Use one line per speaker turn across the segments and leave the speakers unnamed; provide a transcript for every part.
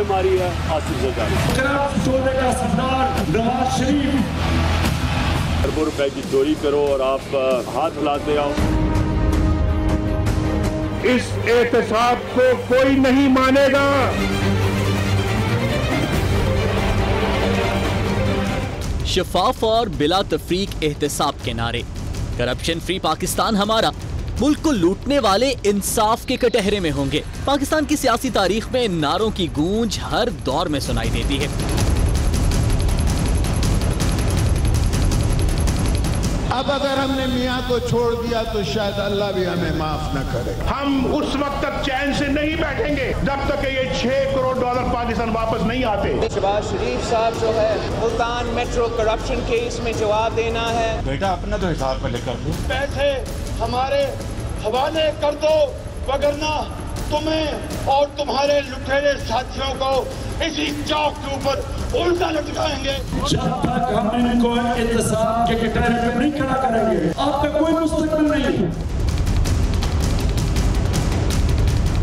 نے ماری ہے آصف زرداری۔
کرپٹ شعبے کا سردار نواز شریف،
اربوں روپے کی چوری کرو اور آپ ہاتھ ہلاتے آؤ۔
اس احتساب کو کوئی نہیں مانے گا۔
شفاف اور بلا تفریق احتساب کے نعرے، کرپشن فری پاکستان ہمارا، ملک کو لوٹنے والے انصاف کے کٹہرے میں ہوں گے۔ پاکستان کی سیاسی تاریخ میں ان نعروں کی گونج ہر دور میں سنائی دیتی ہے۔
اب اگر ہم نے میاں کو چھوڑ دیا تو شاید اللہ بھی ہمیں معاف نہ کرے۔
ہم اس وقت تک چین سے نہیں بیٹھیں گے جب تک کہ یہ 6 کروڑ ڈالر پاکستان واپس نہیں آتے۔
شہباز شریف صاحب جو ہے ملتان میٹرو کرپشن کیس میں جواب دینا ہے۔
بیٹا اپنا تو حساب پہلے کر دو۔
پیسے ہمارے حوالے کر دو، وگرنہ تمہیں اور تمہارے لٹیرے ساتھیوں کو اسی چوک کے اوپر الٹا لٹکائیں گے۔
جب تک ہم ان کو احتساب کے کٹہرے پہ نہیں کھڑا کریں گے آپ کا کوئی مستقبل نہیں۔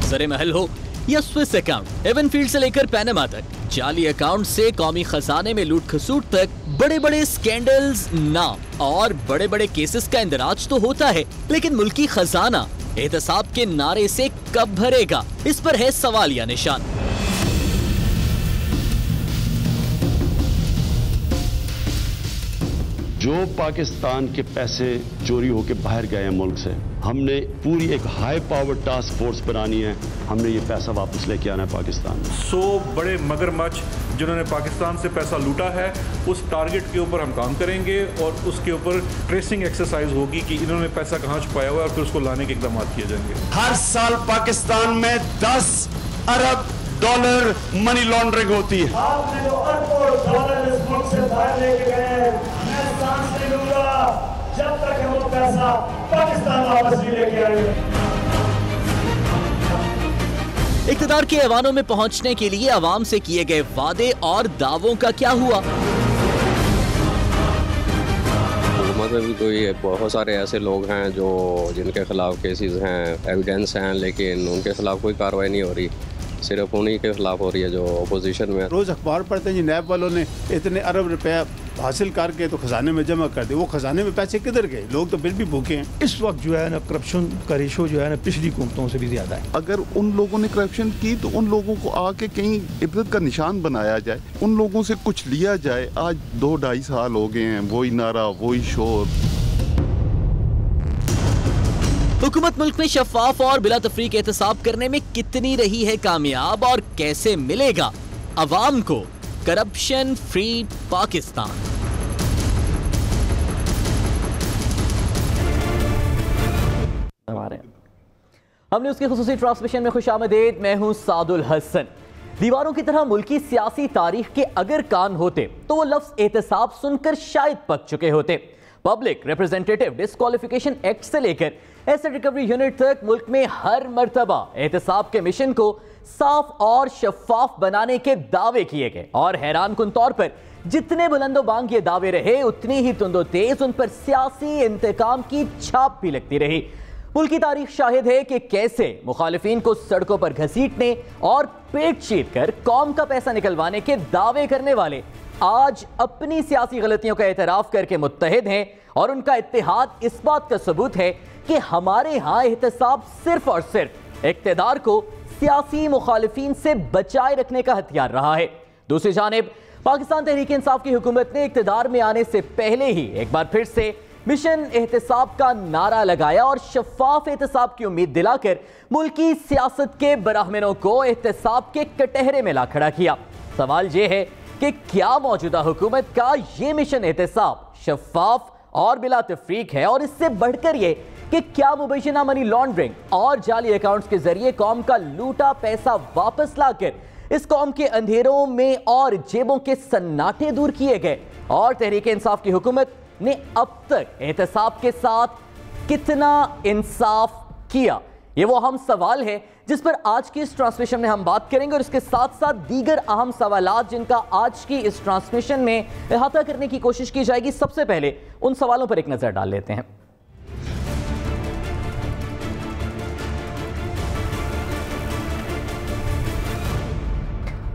زر محل ہو یا سوئس اکاؤنٹ، ایون فیلڈ سے لے کر پینما تک، جعلی اکاؤنٹ سے قومی خزانے میں لوٹ کھسوٹ تک، بڑے بڑے سکینڈلز نام اور بڑے بڑے کیسز کا اندراج تو ہوتا ہے، لیکن ملکی خزانہ احتساب کے نعرے سے کب بھرے گا، اس پر ہے سوالیہ نشان۔
جو پاکستان کے پیسے چوری ہو کے باہر گئے ہیں ملک سے، ہم نے پوری ایک ہائی پاور ٹاسک فورس بنانی ہے، ہم نے یہ پیسہ واپس لے کے آنا ہے پاکستان میں۔
100 بڑے مگرمچھ جنہوں نے پاکستان سے پیسہ لوٹا ہے، اس ٹارگٹ کے اوپر ہم کام کریں گے اور اس کے اوپر ٹریسنگ ایکسرسائز ہوگی کہ انہوں نے پیسہ کہاں چھپایا ہوا ہے اور پھر اس کو لانے کے اقدامات کیے جائیں گے۔
ہر سال پاکستان میں 10 ارب ڈالر منی لانڈرنگ ہوتی ہے۔
آپ نے جو اربوں ڈالر اس ملک سے باہر لے کے گئے، میں سانس نہیں لوں گا جب تک ہم وہ پیسہ پاکستان واپس نہیں لے کے آئیں گے۔
اقتدار کے ایوانوں میں پہنچنے کے لیے عوام سے کیے گئے وعدے اور دعووں کا کیا ہوا؟
حکومت میں بھی کوئی بہت سارے ایسے لوگ ہیں جو جن کے خلاف کیسز ہیں، ایویڈنس ہیں، لیکن ان کے خلاف کوئی کارروائی نہیں ہو رہی، صرف انہی کے خلاف ہو رہی ہے جو اپوزیشن میں۔
روز اخبار پڑھتے ہیں جی نیب والوں نے اتنے ارب روپے حاصل کر کے تو خزانے میں جمع کر دے، وہ خزانے میں پیسے کدھر گئے؟ لوگ تو پھر بھی بھوکے ہیں۔
اس وقت جو ہے نا کرپشن کا ریشو جو ہے نا پچھلی حکومتوں سے بھی زیادہ ہے۔
اگر ان لوگوں نے کرپشن کی تو ان لوگوں کو آ کے کہیں عبرت کا نشان بنایا جائے، ان لوگوں سے کچھ لیا جائے۔ آج 2-2.5 سال ہو گئے ہیں، وہی نعرہ، وہی شور۔
حکومت ملک میں شفاف اور بلا تفریق احتساب کرنے میں کتنی رہی ہے کامیاب اور کیسے ملے گا عوام کو کرپشن فری پاکستان؟ ہم نے اس کی خصوصی ٹرانسمیشن میں خوش آمدید، میں ہوں سعد الحسن۔ دیواروں کی طرح ملکی سیاسی تاریخ کے اگر کان ہوتے تو وہ لفظ احتساب سن کر شاید پک چکے ہوتے۔ پبلک ریپرزینٹیٹیو ڈسکوالیفیکیشن ایکٹ سے لے کر ایسٹ ریکوری یونٹ تک ملک میں ہر مرتبہ احتساب کے مشن کو صاف اور شفاف بنانے کے دعوے کیے گئے، اور حیران کن طور پر جتنے بلند و بانگ یہ دعوے رہے، اتنی ہی تند و تیز ان پر سیاسی انتقام کی چھاپ بھی لگتی رہی۔ ملک کی تاریخ شاہد ہے کہ کیسے مخالفین کو سڑکوں پر گھسیٹنے اور پیٹ چیٹ کر قوم کا پیسہ نکلوانے کے دعوے کرنے والے آج اپنی سیاسی غلطیوں کا اعتراف کر کے متحد ہیں، اور ان کا اتحاد اس بات کا ثبوت ہے کہ ہمارے ہاں احتساب صرف اور صرف اقتدار کو سیاسی مخالفین سے بچائے رکھنے کا ہتھیار رہا ہے۔ دوسری جانب پاکستان تحریک انصاف کی حکومت نے اقتدار میں آنے سے پہلے ہی ایک بار پھر سے مشن احتساب کا نعرہ لگایا اور شفاف احتساب کی امید دلا کر ملکی سیاست کے براہمنوں کو احتساب کے کٹہرے میں لا کھڑا کیا۔ سوال یہ ہے کہ کیا موجودہ حکومت کا یہ مشن احتساب شفاف اور بلا تفریق ہے، اور اس سے بڑھ کر یہ کہ کیا مبینہ منی لانڈرنگ اور جعلی اکاؤنٹس کے ذریعے قوم کا لوٹا پیسہ واپس لا کر اس قوم کے اندھیروں میں اور جیبوں کے سناٹے دور کیے گئے، اور تحریک انصاف کی حکومت نے اب تک احتساب کے ساتھ کتنا انصاف کیا؟ یہ وہ اہم سوال ہے جس پر آج کی اس ٹرانسمیشن میں ہم بات کریں گے، اور اس کے ساتھ ساتھ دیگر اہم سوالات جن کا آج کی اس ٹرانسمیشن میں احاطہ کرنے کی کوشش کی جائے گی۔ سب سے پہلے ان سوالوں پر ایک نظر ڈال لیتے ہیں۔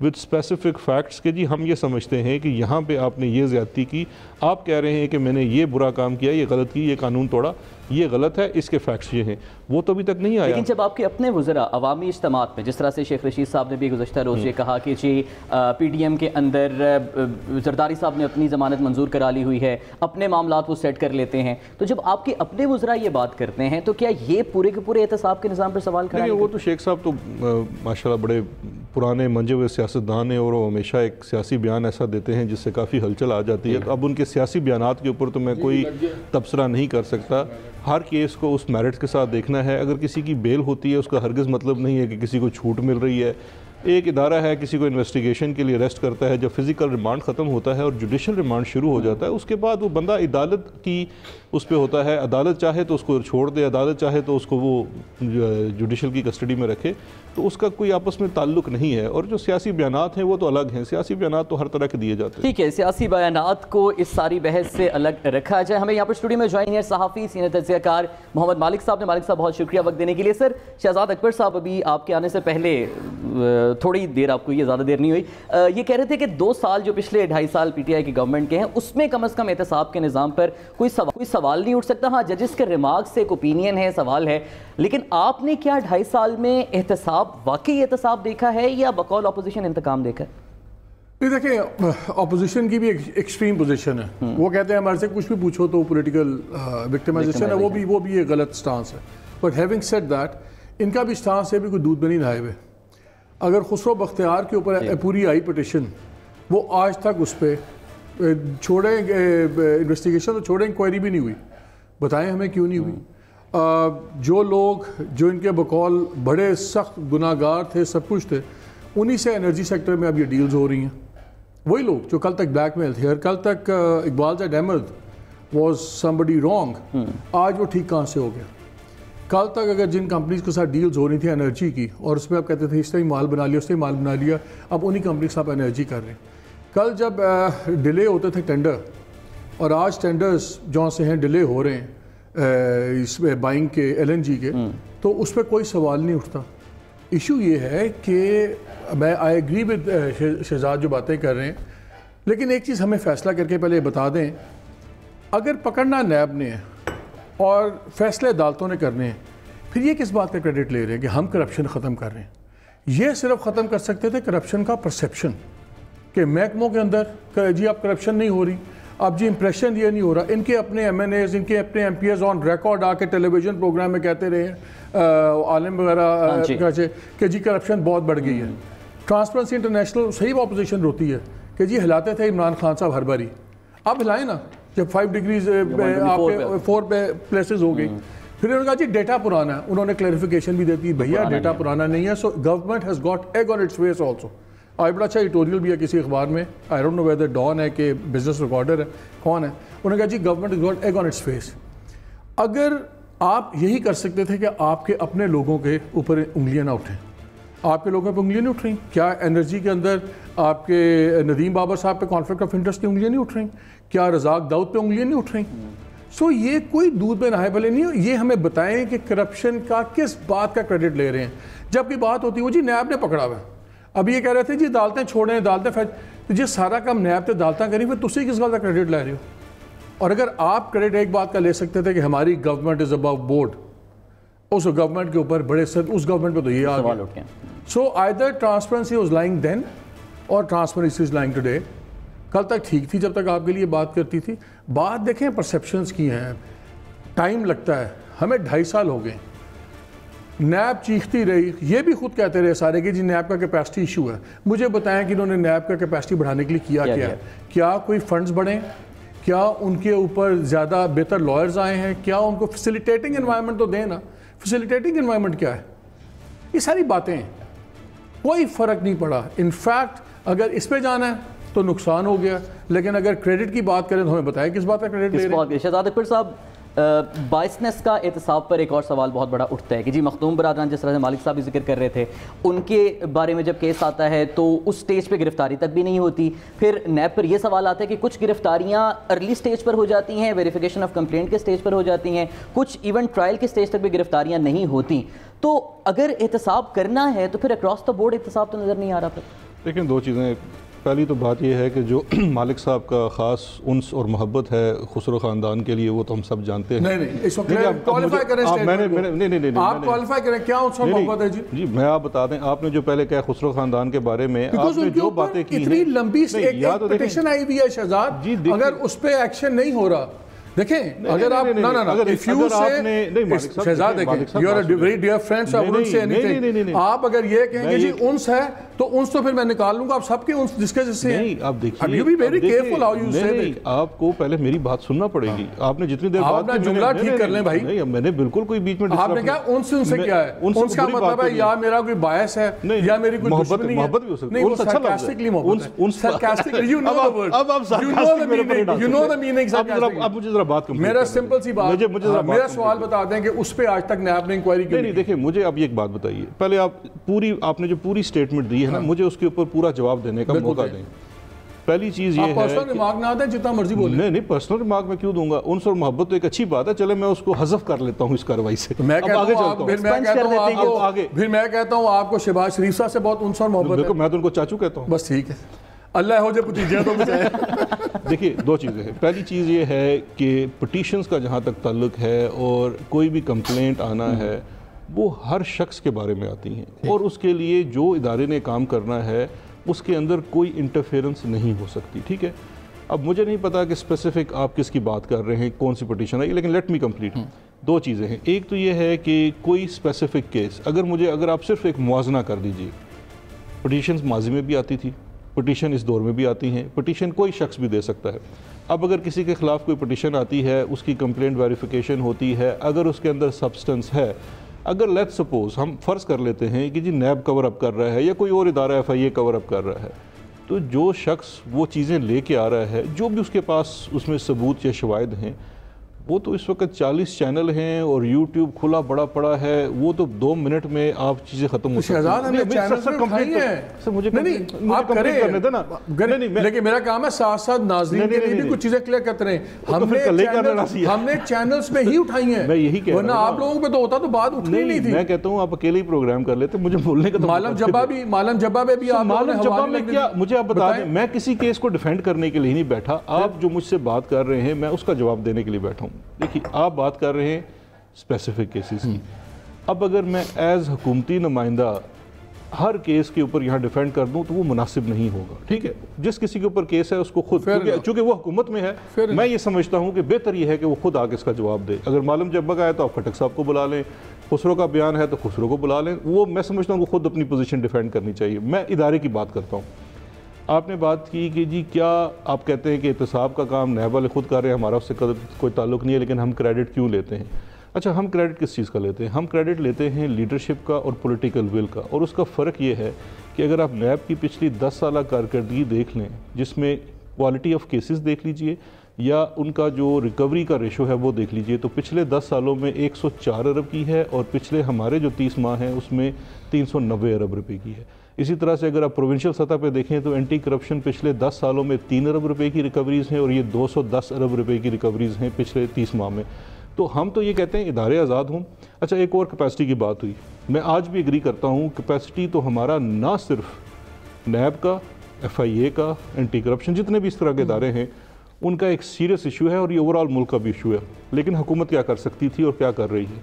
with specific facts کہ جی ہم یہ سمجھتے ہیں کہ یہاں پہ آپ نے یہ زیادتی کی, آپ کہہ رہے ہیں کہ میں نے یہ برا کام کیا, یہ غلط کی, یہ قانون توڑا, یہ غلط ہے, اس کے فیکٹس یہ ہیں, وہ تو ابھی تک نہیں آیا.
لیکن جب آپ کے اپنے وزراء عوامی اجتماعات میں, جس طرح سے شیخ رشید صاحب نے بھی گزشتہ روز یہ کہا کہ جی پی ڈی ایم کے اندر زرداری صاحب نے اپنی ضمانت منظور کرا لی ہوئی ہے, اپنے معاملات وہ سیٹ کر لیتے ہیں, تو جب آپ کے اپنے وزراء یہ بات کرتے ہیں تو کیا یہ پورے کے پورے احتساب کے نظام پر سوال کھڑا ہے؟
وہ تو شیخ صاحب تو ماشاءاللہ بڑے پرانے منجے ہوئے سیاستدان ہیں, اور وہ ہمیشہ ایک سیاسی بیان ایسا دیتے ہیں جس سے کافی ہلچل آ جاتی ہے. اب ان کے سیاسی بیانات کے اوپر تو میں کوئی تبصرہ نہیں کر سکتا. ہر کیس کو اس میرٹس کے ساتھ دیکھنا ہے. اگر کسی کی بیل ہوتی ہے اس کا ہرگز مطلب نہیں ہے کہ کسی کو چھوٹ مل رہی ہے. ایک ادارہ ہے کسی کو انویسٹیگیشن کے لیے اریسٹ کرتا ہے, جب فزیکل ریمانڈ ختم ہوتا ہے اور جوڈیشل ریمانڈ شروع ہو جاتا ہے, اس کے بعد وہ بندہ عدالت کی اس پہ ہوتا ہے. عدالت چاہے تو اس کو چھوڑ دے, عدالت چاہے تو اس کو وہ جوڈیشل کی کسٹڈی میں رکھے, تو اس کا کوئی آپس میں تعلق نہیں ہے. اور جو سیاسی بیانات ہیں وہ تو الگ ہیں, سیاسی بیانات تو ہر طرح کے دیے جاتے ہیں.
ٹھیک ہے, سیاسی بیانات کو اس ساری بحث سے الگ رکھا جائے. ہمیں یہاں پر اسٹوڈیو میں جوائن ہے صحافی سینئر تجزیہ کار محمد مالک صاحب نے. مالک صاحب بہت شکریہ وقت دینے کے لیے. سر شہزاد اکبر صاحب ابھی آپ کے آنے سے پہلے تھوڑی دیر, آپ کو یہ زیادہ دیر نہیں ہوئی, یہ کہہ رہے تھے کہ 2 سال جو پچھلے 2.5 سال پی ٹی آئی کی گورنمنٹ کے ہیں اس میں کم از کم احتساب کے نظام پر کوئی سوال نہیں اٹھ سکتا. ہاں ججز کے ریمارک سے ایک اوپینین ہے, سوال ہے, لیکن آپ نے کیا 2.5 سال میں احتساب, واقعی احتساب دیکھا ہے یا بقول اپوزیشن انتقام دیکھا ہے؟
دیکھیں اپوزیشن کی بھی ایکسٹریم پوزیشن ہے. وہ کہتے ہیں ہمارے سے کچھ بھی پوچھو تو پولیٹیکل وکٹمائزیشن ہے, وہ بھی ایک غلط سٹانس ہے. بٹ ہیونگ سیڈ دیٹ, ان کا بھی سٹانس ہے بھی کوئی دودھ میں نہیں نہائے ہوئے. اگر خسرو بختیار کے اوپر پوری آئی پٹیشن, وہ آج تک اس پہ چھوڑیں انویسٹیگیشن تو چھوڑیں, انکوائری بھی نہیں ہوئی. بتائیں ہمیں کیوں نہیں ہوئی؟ جو لوگ جو ان کے بقول بڑے سخت گناہ گار تھے, سب کچھ تھے, انہی سے انرجی سیکٹر میں اب یہ ڈیلز ہو رہی ہیں. وہی لوگ جو کل تک بلیک میل تھے, اور کل تک Iqbal Z Ahmed was somebody wrong, آج وہ ٹھیک کہاں سے ہو گیا؟ کل تک اگر جن کمپنیز کے ساتھ ڈیلز ہو رہی تھیں انرجی کی, اور اس میں آپ کہتے تھے اس طرح مال بنا لیا, اس طرح مال بنا لیا, اب انہی کمپنی کے ساتھ انرجی کر رہے ہیں. کل جب ڈیلے ہوتے تھے ٹینڈر, اور آج ٹینڈرز جہاں سے ہیں ڈیلے ہو رہے ہیں اس میں بائنگ کے LNG کے, تو اس پہ کوئی سوال نہیں اٹھتا. ایشو یہ ہے کہ میں آئی ایگری ود شہزاد جو باتیں کر رہے ہیں, لیکن ایک چیز ہمیں فیصلہ کر کے پہلے بتا دیں, اگر پکڑنا نیب نے ہے اور فیصلے عدالتوں نے کرنے ہیں, پھر یہ کس بات کا کریڈٹ لے رہے ہیں کہ ہم کرپشن ختم کر رہے ہیں؟ یہ صرف ختم کر سکتے تھے کرپشن کا پرسیپشن, کہ محکموں کے اندر جی اب کرپشن نہیں ہو رہی, اب جی امپریشن یہ نہیں ہو رہا. ان کے اپنے MNAs, ان کے اپنے MPs آن ریکارڈ آ کے ٹیلی ویژن پروگرام میں کہتے رہے ہیں عالم وغیرہ کہ جی کرپشن بہت بڑھ گئی ہے. ٹرانسپیرنسی انٹرنیشنل صحیح اپوزیشن روتی ہے کہ جی ہلاتے تھے عمران خان صاحب ہر باری, اب ہلائیں نا, جب 5 ڈگریز آپ کے 4 پلیسز ہو گئی. پھر انہوں نے کہا جی ڈیٹا پرانا ہے, انہوں نے کلیریفیکیشن بھی دیتی, بھیا ڈیٹا پرانا نہیں ہے. So government has got egg on its face also. آج بڑا اچھا ایڈیٹوریل بھی ہے کسی اخبار میں, I don't know whether Dawn ہے کہ بزنس ریکارڈر ہے, کون ہے, انہوں نے کہا جی government has got egg on its face. اگر آپ یہی کر سکتے تھے کہ آپ کے اپنے لوگوں کے اوپر انگلیاں نہ اٹھیں, آپ کے لوگوں پہ انگلیاں نہیں اٹھ رہی, کیا انرجی کے اندر آپ کے ندیم بابر صاحب پہ کانفلکٹ آف انٹرسٹ کی انگلیاں نہیں اٹھ رہی, کیا رزاق داؤد پہ انگلیاں نہیں اٹھ رہی؟ سو یہ کوئی دودھ میں نہائے بھلے نہیں ہو. یہ ہمیں بتائیں کہ کرپشن کا کس بات کا کریڈٹ لے رہے ہیں, جب کی بات ہوتی ہے وہ جی نیب نے پکڑا ہوا ہے. اب یہ کہہ رہے تھے جی عدالتیں چھوڑیں, عدالتیں جی سارا کام نیب تے عدالتیں کریں, پھر تسی کس بات کا کریڈٹ لے رہے ہو؟ اور اگر آپ کریڈٹ ایک بات کا لے سکتے تھے کہ ہماری گورنمنٹ از ابو بورڈ, اس گورنمنٹ کے اوپر بڑے اس گورنمنٹ پہ تو یہ آ گیا. سو آئدر ٹرانسپیرنسی واز لائنگ دین اور ٹرانسپیرنسی از لائنگ ٹوڈے. کل تک ٹھیک تھی جب تک آپ کے لیے بات کرتی تھی. بات دیکھیں پرسیپشنز کی ہیں, ٹائم لگتا ہے. ہمیں 2.5 سال ہو گئے, نیب چیختی رہی, یہ بھی خود کہتے رہے سارے کہ جی نیب کا کیپیسٹی ایشو ہے. مجھے بتائیں کہ انہوں نے نیب کا کیپیسٹی بڑھانے کے لیے کیا ہے؟ کیا کوئی فنڈز بڑھیں؟ کیا ان کے اوپر زیادہ بہتر لائرز آئے ہیں؟ کیا ان کو فیسیلیٹیٹنگ انوائرمنٹ تو دیں نا. فیسیلیٹیٹنگ انوائرمنٹ کیا ہے؟ یہ ساری باتیں ہیں, کوئی فرق نہیں پڑا. انفیکٹ اگر اس پہ جانا ہے تو نقصان ہو گیا, لیکن اگر کریڈٹ کی بات کریں تو ہمیں بتائیں کس بات کا کریڈٹ لے رہے ہیں.
شہزاد اکبر صاحب, بائسنس کا احتساب پر ایک اور سوال بہت بڑا اٹھتا ہے کہ جی مخدوم برادران, جس طرح سے مالک صاحب بھی ذکر کر رہے تھے, ان کے بارے میں جب کیس آتا ہے تو اس سٹیج پہ گرفتاری تک بھی نہیں ہوتی. پھر نیب پر یہ سوال آتا ہے کہ کچھ گرفتاریاں ارلی سٹیج پر ہو جاتی ہیں, ویریفیکیشن آف کمپلینٹ کے سٹیج پر ہو جاتی ہیں, کچھ ایون ٹرائل کے سٹیج تک بھی گرفتاریاں نہیں ہوتی. تو اگر احتساب کرنا ہے تو پھر اکراس دا بورڈ احتساب تو نظر نہیں آ رہا.
دیکھیں دو چیزیں، پہلی تو بات یہ ہے کہ جو مالک صاحب کا خاص انس اور محبت ہے خسرو خاندان کے لیے وہ تو ہم سب جانتے ہیں.
نہیں اس وقت کوالیفائی کریں
نہیں
آپ کوالیفائی کریں کیا انس اور محبت ہے
جی میں آپ بتا دیں آپ نے جو پہلے کہا خسرو خاندان کے بارے میں آپ نے جو باتیں کی ہیں
اتنی لمبی ایک پٹیشن آئی ہوئی ہے شہزاد، اگر اس پہ ایکشن نہیں ہو رہا دیکھیں اگر آپ آپ اگر یہ کہیں گے جی انس ہے تو انس تو پھر میں نکال لوں گا، آپ سب کے انس جس کے جس سے ہیں.
آپ دیکھیے آپ کو پہلے میری بات سننا پڑے گی. آپ نے جتنی دیر
آپ اپنا جملہ ٹھیک کر لیں بھائی.
نہیں میں نے بالکل کوئی بیچ میں
آپ نے کہا انس سے کیا ہے، انس کا مطلب ہے یا میرا کوئی باعث ہے یا میری کوئی دشمنی ہے.
محبت بھی ہو سکتی
ہے. نہیں وہ سرکاسٹکلی محبت ہے. سرکاسٹکلی you know the word.
اب آپ
you know the meaning.
اب مجھے ذرا بات کمپلیٹ
میرا سمپل سی بات میرا سوال بتا دیں کہ اس پہ آج تک نیب نے انکوائری کی
نہیں. دیکھیں مجھے اب یہ ایک بات بتائیے، پہلے آپ نے جو پوری سٹیٹمنٹ دی ہے نا مجھے اس کے اوپر پورا جواب دینے کا موقع دیں. پہلی چیز یہ ہے
پرسنل ریمارک نہ دیں جتنا مرضی بولیں.
نہیں پرسنل ریمارک میں کیوں دوں گا؟ انس اور محبت تو ایک اچھی بات ہے، چلے میں اس کو حذف کر لیتا ہوں اس کارروائی سے.
میں کہتا ہوں آپ کو شہباز شریف صاحب سے بہت انس اور محبت ہے.
میں تو ان کو چاچو کہتا ہوں.
بس ٹھیک ہے، اللہ ہو جائے بھتیجے تو بچائے.
دیکھیے دو چیزیں ہیں. پہلی چیز یہ ہے کہ پٹیشنز کا جہاں تک تعلق ہے اور کوئی بھی کمپلینٹ آنا ہے وہ ہر شخص کے بارے میں آتی ہیں اور اس کے لیے جو ادارے نے کام کرنا ہے اس کے اندر کوئی انٹرفیرنس نہیں ہو سکتی. ٹھیک ہے، اب مجھے نہیں پتا کہ اسپیسیفک آپ کس کی بات کر رہے ہیں، کون سی پٹیشن آئی، لیکن لیٹ می کمپلیٹ. دو چیزیں ہیں. ایک تو یہ ہے کہ کوئی اسپیسیفک کیس اگر آپ صرف ایک موازنہ کر دیجئے، پٹیشنز ماضی میں بھی آتی تھی، پٹیشن اس دور میں بھی آتی ہیں، پٹیشن کوئی شخص بھی دے سکتا ہے. اب اگر کسی کے خلاف کوئی پٹیشن آتی ہے اس کی کمپلینٹ ویریفیکیشن ہوتی ہے، اگر اس کے اندر سبسٹنس ہے، اگر لیٹ سپوز ہم فرض کر لیتے ہیں کہ جی نیب کور اپ کر رہا ہے یا کوئی اور ادارہ ایف آئی اے کور اپ کر رہا ہے، تو جو شخص وہ چیزیں لے کے آ رہا ہے جو بھی اس کے پاس اس میں ثبوت یا شواہد ہیں، وہ تو اس وقت 40 چینل ہیں اور یوٹیوب کھلا بڑا پڑا ہے، وہ تو 2 منٹ میں آپ چیزیں ختم ہو سکتی
ہیں. لیکن میرا کام ہے ساتھ ساتھ ناظرین کے لیے بھی کچھ چیزیں کلیئر کرتے رہیں. ہم نے چینلز میں ہی اٹھائی ہیں، ورنہ آپ لوگوں پہ تو ہوتا تو بات اٹھنی نہیں تھی.
میں کہتا ہوں آپ اکیلے ہی پروگرام کر لیتے، مجھے بولنے کا تو
مالم جبا میں بھی
مجھے آپ بتا دیں، میں کسی کیس کو ڈیفینڈ کرنے کے لیے نہیں بیٹھا. آپ جو مجھ سے بات کر رہے ہیں میں اس کا جواب دینے کے لیے بیٹھا ہوں. دیکھیے آپ بات کر رہے ہیں اسپیسیفک کیسز کی. اب اگر میں ایز حکومتی نمائندہ ہر کیس کے اوپر یہاں ڈیفینڈ کر دوں تو وہ مناسب نہیں ہوگا. ٹھیک ہے، جس کسی کے اوپر کیس ہے اس کو خود، چونکہ وہ حکومت میں ہے، میں یہ سمجھتا ہوں کہ بہتر یہ ہے کہ وہ خود آ کے اس کا جواب دے. اگر معلوم جبہ کا ہے تو آپ خٹک صاحب کو بلا لیں، خسرو کا بیان ہے تو خسرو کو بلا لیں. وہ میں سمجھتا ہوں کہ خود اپنی پوزیشن ڈیفینڈ کرنی چاہیے. میں ادارے کی بات کرتا ہوں. آپ نے بات کی کہ جی کیا آپ کہتے ہیں کہ احتساب کا کام نیب والے خود کر رہے ہیں، ہمارا اس سے کوئی تعلق نہیں ہے، لیکن ہم کریڈٹ کیوں لیتے ہیں؟ اچھا، ہم کریڈٹ کس چیز کا لیتے ہیں؟ ہم کریڈٹ لیتے ہیں لیڈرشپ کا اور پولیٹیکل ول کا. اور اس کا فرق یہ ہے کہ اگر آپ نیب کی پچھلی 10 سالہ کارکردگی دیکھ لیں، جس میں کوالٹی آف کیسز دیکھ لیجئے یا ان کا جو ریکوری کا ریشو ہے وہ دیکھ لیجئے، تو پچھلے 10 سالوں میں 104 ارب کی ہے اور پچھلے ہمارے جو 30 ماہ ہیں اس میں 390 ارب روپے کی ہے. اسی طرح سے اگر آپ پروونشل سطح پہ دیکھیں تو اینٹی کرپشن پچھلے 10 سالوں میں 3 ارب روپے کی ریکوریز ہیں اور یہ 210 ارب روپے کی ریکوریز ہیں پچھلے 30 ماہ میں. تو ہم تو یہ کہتے ہیں ادارے آزاد ہوں. اچھا، ایک اور کیپیسٹی کی بات ہوئی، میں آج بھی ایگری کرتا ہوں کیپیسٹی تو ہمارا نہ صرف نیب کا، ایف آئی اے کا، اینٹی کرپشن، جتنے بھی اس طرح کے ادارے ہیں ان کا ایک سیریس ایشو ہے اور یہ اوورال ملک کا بھی ایشو ہے. لیکن حکومت کیا کر سکتی تھی اور کیا کر رہی ہے؟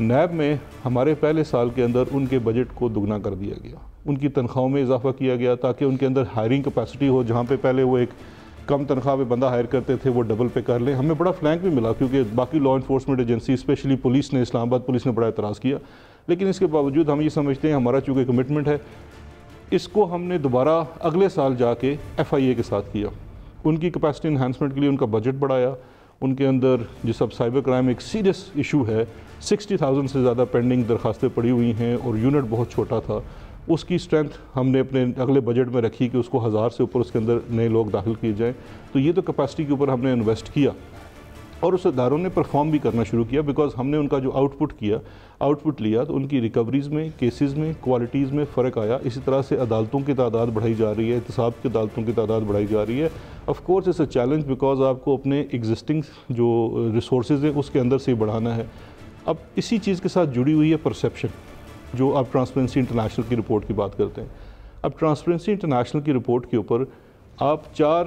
نیب میں ہمارے پہلے سال کے اندر ان کے بجٹ کو دگنا کر دیا گیا، ان کی تنخواہوں میں اضافہ کیا گیا تاکہ ان کے اندر ہائرنگ کیپیسٹی ہو. جہاں پہ پہلے وہ ایک کم تنخواہ پہ بندہ ہائر کرتے تھے وہ ڈبل پہ کر لیں. ہمیں بڑا فلینک بھی ملا کیونکہ باقی law enforcement agency especially police نے، اسلام آباد پولیس نے بڑا اعتراض کیا. لیکن اس کے باوجود ہم یہ سمجھتے ہیں ہمارا چونکہ کمٹمنٹ ہے، اس کو ہم نے دوبارہ اگلے سال جا کے ایف آئی اے کے ساتھ کیا. ان کی کیپیسٹی انہانسمنٹ کے لیے ان کا بجٹ بڑھایا. ان کے اندر جس اب سائبر کرائم ایک سیریس ایشو ہے، 60,000 سے زیادہ پینڈنگ درخواستیں پڑی ہوئی ہیں اور یونٹ بہت چھوٹا تھا. اس کی سٹرینتھ ہم نے اپنے اگلے بجٹ میں رکھی کہ اس کو 1000 سے اوپر اس کے اندر نئے لوگ داخل کیے جائیں. تو یہ تو کیپیسٹی کے اوپر ہم نے انویسٹ کیا اور اس اداروں نے پرفارم بھی کرنا شروع کیا بیکاز ہم نے ان کا جو آؤٹ پٹ لیا تو ان کی ریکوریز میں، کیسز میں، کوالٹیز میں فرق آیا. اسی طرح سے عدالتوں کی تعداد بڑھائی جا رہی ہے، احتساب کی عدالتوں کی تعداد بڑھائی جا رہی ہے. Of course it's a challenge because آپ کو اپنے ایگزسٹنگ جو ریسورسز ہیں اس کے اندر سے ہی بڑھانا ہے. اب اسی چیز کے ساتھ جڑی ہوئی ہے پرسیپشن، جو آپ ٹرانسپیرنسی انٹرنیشنل کی رپورٹ کی بات کرتے ہیں. اب ٹرانسپیرنسی انٹرنیشنل کی رپورٹ کے اوپر آپ 4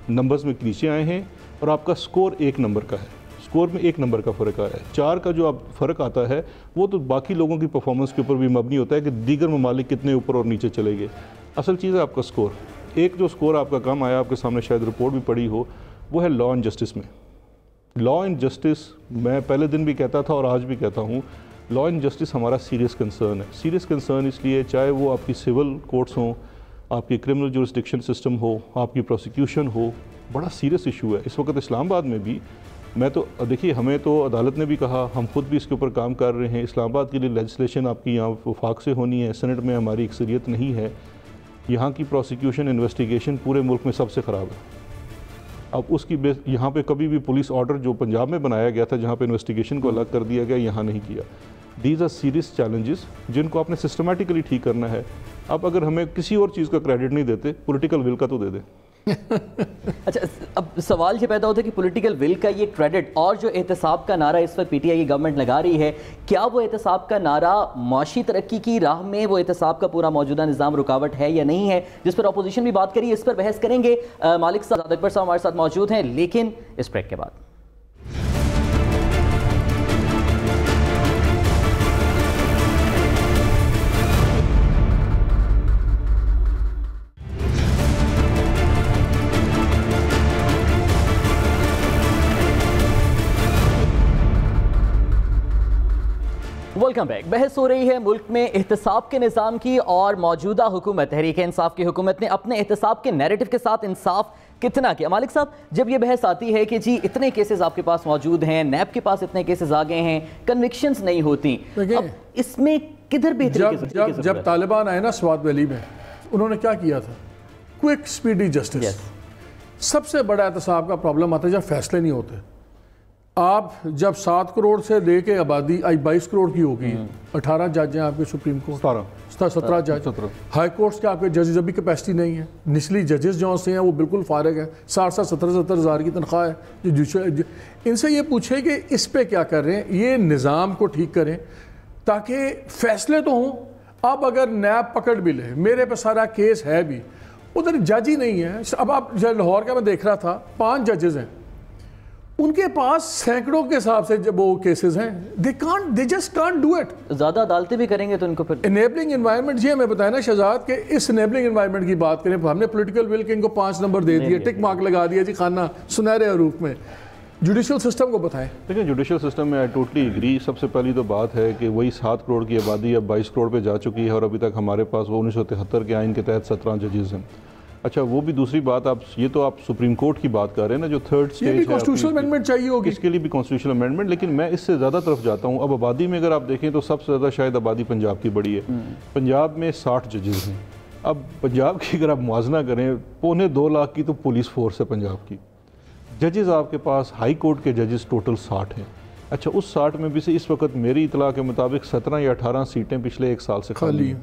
نمبرز میں نیچے آئے ہیں اور آپ کا سکور 1 نمبر کا ہے، سکور میں 1 نمبر کا فرق آیا ہے۔ 4 کا جو اب فرق آتا ہے وہ تو باقی لوگوں کی پرفارمنس کے اوپر بھی مبنی ہوتا ہے کہ دیگر ممالک کتنے اوپر اور نیچے چلے گئے۔ اصل چیز ہے آپ کا سکور۔ ایک جو سکور آپ کا کم آیا، آپ کے سامنے شاید رپورٹ بھی پڑی ہو، وہ ہے لا اینڈ جسٹس میں۔ لا اینڈ جسٹس میں پہلے دن بھی کہتا تھا اور آج بھی کہتا ہوں، لا اینڈ جسٹس ہمارا سیریس کنسرن ہے۔ سیریس کنسرن اس لیے چاہے وہ آپ کی سول کورٹس ہوں، آپ کی کرمنل جورسڈکشن سسٹم ہو، آپ کی پروسیکیوشن ہو، بڑا سیریس ایشو ہے۔ اس وقت اسلام آباد میں بھی میں تو دیکھیے، ہمیں تو عدالت نے بھی کہا، ہم خود بھی اس کے اوپر کام کر رہے ہیں۔ اسلام آباد کے لیے لیجسلیشن آپ کی یہاں وفاق سے ہونی ہے، سینٹ میں ہماری اکثریت نہیں ہے۔ یہاں کی پروسیکیوشن انویسٹیگیشن پورے ملک میں سب سے خراب ہے۔ اب اس کی یہاں پہ کبھی بھی پولیس آرڈر جو پنجاب میں بنایا گیا تھا جہاں پہ انویسٹیگیشن کو الگ کر دیا گیا، یہاں نہیں کیا۔ دیز آر سیریس چیلنجز جن کو آپ نے سسٹمیٹیکلی ٹھیک کرنا ہے۔ اب اگر ہمیں کسی اور چیز کا کریڈٹ نہیں دیتے، پولیٹیکل ول کا تو دے دیں۔
اچھا، اب سوال یہ پیدا ہوتا ہے کہ پولیٹیکل ول کا یہ کریڈٹ اور جو احتساب کا نعرہ اس وقت پی ٹی آئی کی گورنمنٹ لگا رہی ہے، کیا وہ احتساب کا نعرہ معاشی ترقی کی راہ میں وہ احتساب کا پورا موجودہ نظام رکاوٹ ہے یا نہیں ہے، جس پر اپوزیشن بھی بات کری، اس پر بحث کریں گے۔ مالک صاحب، اکبر صاحب ہمارے ساتھ موجود ہیں، لیکن اس بریک کے بعد۔ Welcome back. بحث ہو رہی ہے ملک میں احتساب کے نظام کی، اور موجودہ حکومت تحریک انصاف کی حکومت نے اپنے احتساب کے نیریٹو کے ساتھ انصاف کتنا کیا؟ مالک صاحب، جب یہ بحث آتی ہے کہ جی اتنے کیسز آپ کے پاس موجود ہیں، نیب کے پاس اتنے کیسز آ گئے ہیں، کنوکشنز نہیں ہوتی، اب اس میں کدھر بہتری کی ضرورت ہے؟
جب طالبان آئے نا سوات ویلی میں، انہوں نے کیا کیا تھا؟ Quick speedy justice. سب سے بڑا احتساب کا پرابلم آتا ہے جب فیصلے نہیں ہوتے۔ آپ جب 7 کروڑ سے لے کے آبادی 22 کروڑ کی ہوگی، 18 جج ہیں آپ کے سپریم کورٹ، 17 جج، ہائی کورٹس کے آپ کے ججز ابھی کیپیسٹی نہیں ہے، نچلی ججز جو سے ہیں وہ بالکل فارغ ہیں، 60-70 ہزار کی تنخواہ ہے۔ ان سے یہ پوچھیں کہ اس پہ کیا کر رہے ہیں، یہ نظام کو ٹھیک کریں تاکہ فیصلے تو ہوں۔ اب اگر نیب پکڑ بھی لے، میرے پہ سارا کیس ہے بھی، ادھر جج ہی نہیں ہے۔ اب آپ لاہور کا میں دیکھ رہا تھا، 5 ججز ہیں، ان کے پاس سینکڑوں کے حساب سے جب وہ کیسز ہیں، they just can't do it۔
زیادہ عدالتیں بھی کریں گے تو ان کو پھر
انیبلنگ انوائرمنٹ، جی ہمیں بتایا نا شہزاد کہ اس انیبلنگ انوائرمنٹ کی بات کریں، ہم نے پولیٹیکل ول کے ان کو 5 نمبر دے دیے، ٹک مارک لگا دیا جی خانہ سنہرے حروف میں۔ جوڈیشل سسٹم کو بتائیں۔
دیکھیں، جوڈیشل سسٹم میں ٹوٹلی اگری۔ سب سے پہلی تو بات ہے کہ وہی 7 کروڑ کی آبادی اب 22 کروڑ پہ جا چکی ہے، اور ابھی تک ہمارے پاس وہ 1973 کے آئین کے تحت 17 ججز ہیں۔ اچھا، وہ بھی دوسری بات، یہ تو آپ سپریم کورٹ کی بات کر رہے ہیں نا، جو 3rd سٹیج ہے،
کانسٹیٹیوشنل امینڈمنٹ چاہیے ہوگی،
اس کے لیے بھی کانسٹیٹیوشنل امینڈمنٹ۔ لیکن میں اس سے زیادہ طرف جاتا ہوں۔ اب آبادی میں اگر آپ دیکھیں تو سب سے زیادہ شاید آبادی پنجاب کی بڑی ہے۔ پنجاب میں 60 ججز ہیں۔ اب پنجاب کی اگر آپ موازنہ کریں، 1.25 لاکھ کی تو پولیس فورس ہے پنجاب کی۔ ججز آپ کے پاس ہائی کورٹ کے ججز ٹوٹل 60 ہیں۔ اچھا، اس 60 میں بھی سے اس وقت میری اطلاع کے مطابق 17 یا 18 سیٹیں پچھلے 1 سال سے خالی ہیں،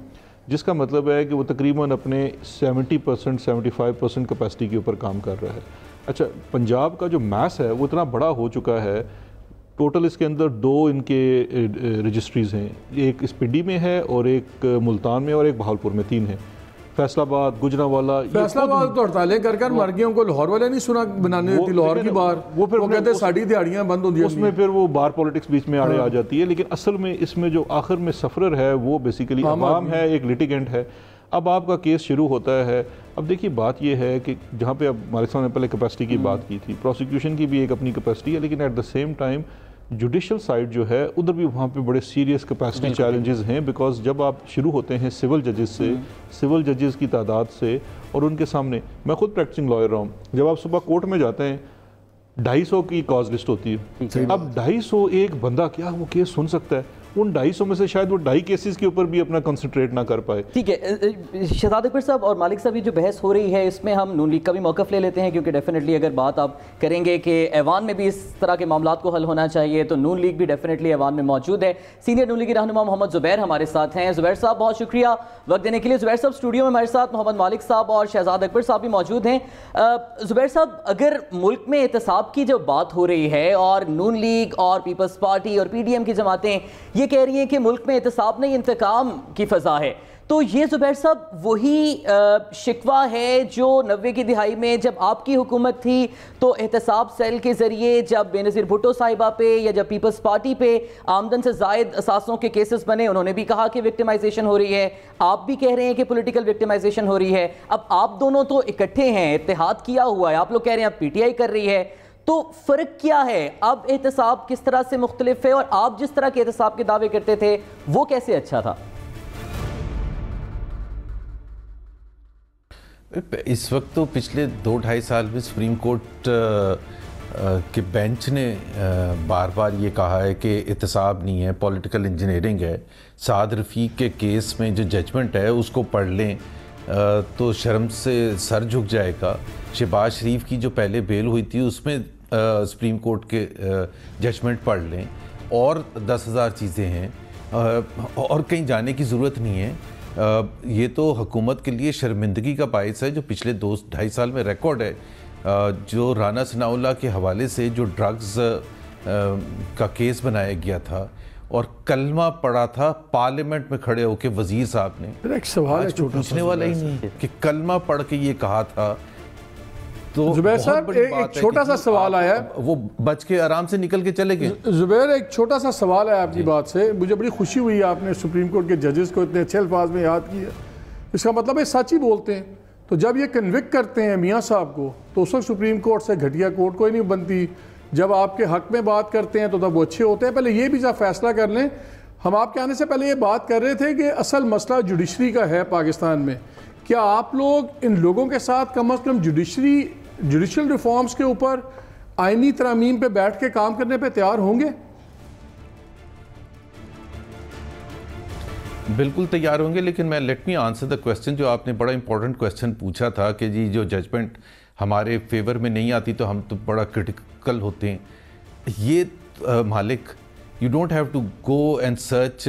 جس کا مطلب ہے کہ وہ تقریباً اپنے 70% 75% کیپیسٹی کے اوپر کام کر رہا ہے۔ اچھا، پنجاب کا جو میس ہے وہ اتنا بڑا ہو چکا ہے، ٹوٹل اس کے اندر 2 ان کے رجسٹریز ہیں، ایک اس پنڈی میں ہے اور ایک ملتان میں اور ایک بہاولپور میں، 3 ہیں۔ فیصل آباد، گجرانوالہ،
فیصل آباد تو ہڑتالیں کر کر مر گئے، ان کو لاہور والے نہیں سنا بنانے دیتی لاہور کی بار، وہ کہتے ہیں ساڑی دیہڑیاں بند ہوتی ہیں،
اس میں پھر وہ بار پولیٹکس بیچ میں آڑے آ جاتی ہے۔ لیکن اصل میں اس میں جو آخر میں سفرر ہے وہ بیسیکلی عوام ہے، ایک لیٹیگنٹ ہے۔ اب آپ کا کیس شروع ہوتا ہے۔ اب دیکھیے، بات یہ ہے کہ جہاں پہ اب مالک صاحب نے پہلے کیپیسٹی کی بات کی تھی، پروسیکیوشن کی بھی ایک اپنی کیپیسٹی ہے، لیکن at the same time judicial side جو ہے ادھر بھی وہاں پہ بڑے سیریس کیپیسٹی چیلنجز ہیں، بیکاز جب آپ شروع ہوتے ہیں سول ججز سے، سول ججز کی تعداد سے، اور ان کے سامنے، میں خود پریکٹسنگ لائر رہا ہوں، جب آپ صبح کورٹ میں جاتے ہیں 250 کی کاز لسٹ ہوتی ہے۔ اب 250 ایک بندہ کیا وہ کیس سن سکتا ہے؟ ان 250 میں سے شاید وہ 2.5 کیسز کے اوپر بھی اپنا کنسنٹریٹ نہ کر پائے۔
ٹھیک ہے شہزاد اکبر صاحب اور مالک صاحب، یہ جو بحث ہو رہی ہے اس میں ہم نون لیگ کا بھی موقف لے لیتے ہیں، کیونکہ ڈیفینیٹلی اگر بات آپ کریں گے کہ ایوان میں بھی اس طرح کے معاملات کو حل ہونا چاہیے تو نون لیگ بھی ڈیفینیٹلی ایوان میں موجود ہے۔ سینئر نون لیگی رہنما محمد زبیر ہمارے ساتھ ہیں۔ زبیر صاحب بہت شکریہ وقت دینے کے لیے۔ زبیر صاحب اسٹوڈیو میں ہمارے ساتھ محمد مالک صاحب اور شہزاد اکبر صاحب بھی موجود ہیں۔ زبیر صاحب، اگر ملک میں احتساب کی جو بات ہو رہی ہے اور نون لیگ اور پیپلز پارٹی اور پی ڈی ایم کی جماعتیں یہ کہہ رہی ہیں کہ ملک میں احتساب نہیں انتقام کی فضا ہے، تو یہ زبیر صاحب وہی شکوہ ہے جو 90 کی دہائی میں جب آپ کی حکومت تھی تو احتساب سیل کے ذریعے جب بے نظیر بھٹو صاحبہ پہ یا جب پیپلز پارٹی پہ آمدن سے زائد اثاثوں کے کیسز بنے، انہوں نے بھی کہا کہ وکٹمائزیشن ہو رہی ہے، آپ بھی کہہ رہے ہیں کہ پولیٹیکل وکٹمائزیشن ہو رہی ہے. اب آپ دونوں تو اکٹھے ہیں، اتحاد کیا ہوا ہے، آپ لوگ کہہ رہے ہیں اب پی ٹی آئی کر رہی ہے، تو فرق کیا ہے؟ اب احتساب کس طرح سے مختلف ہے اور آپ جس طرح کے احتساب کے دعوے کرتے تھے وہ کیسے اچھا تھا؟
اس وقت تو پچھلے 2-2.5 سال میں سپریم کورٹ کے بینچ نے بار بار یہ کہا ہے کہ احتساب نہیں ہے، پولیٹیکل انجینئرنگ ہے. سعد رفیق کے کیس میں جو ججمنٹ ہے اس کو پڑھ لیں تو شرم سے سر جھک جائے گا. شہباز شریف کی جو پہلے بیل ہوئی تھی اس میں سپریم کورٹ کے ججمنٹ پڑھ لیں، اور 10,000 چیزیں ہیں، اور کہیں جانے کی ضرورت نہیں ہے. یہ تو حکومت کے لیے شرمندگی کا باعث ہے جو پچھلے 2-2.5 سال میں ریکارڈ ہے. جو رانا ثناء اللہ کے حوالے سے جو ڈرگز کا کیس بنایا گیا تھا اور کلمہ پڑا تھا پارلیمنٹ میں کھڑے ہو کے وزیر صاحب نے،
ایک سوال
پوچھنے والا ہی نہیں کہ کلمہ پڑھ کے یہ کہا تھا. تو
زبیر صاحب ایک چھوٹا سا سوال آیا،
وہ بچ کے آرام سے نکل کے چلے گئے.
زبیر ایک چھوٹا سا سوال آیا آپ کی بات سے، مجھے بڑی خوشی ہوئی آپ نے سپریم کورٹ کے ججز کو اتنے اچھے الفاظ میں یاد کیا. اس کا مطلب ہے سچ ہی بولتے ہیں. تو جب یہ کنوکٹ کرتے ہیں میاں صاحب کو تو اس وقت سپریم کورٹ سے گھٹیا کورٹ کوئی نہیں بنتی. جب آپ کے حق میں بات کرتے ہیں تو تب وہ اچھے ہوتے ہیں. پہلے یہ بھی ذرا فیصلہ کر لیں. ہم آپ کے آنے سے پہلے یہ بات کر رہے تھے کہ اصل مسئلہ جوڈیشری کا ہے پاکستان میں. کیا آپ لوگ ان لوگوں کے ساتھ کم از کم جوڈیشل ریفارمز کے اوپر آئینی ترامیم پہ بیٹھ کے کام کرنے پہ تیار ہوں گے؟
بالکل تیار ہوں گے، لیکن میں let me answer the question جو آپ نے بڑا امپورٹنٹ کویسچن پوچھا تھا کہ جی جو ججمنٹ ہمارے فیور میں نہیں آتی تو ہم تو بڑا کرٹیکل ہوتے ہیں. یہ مالک you don't have to go and search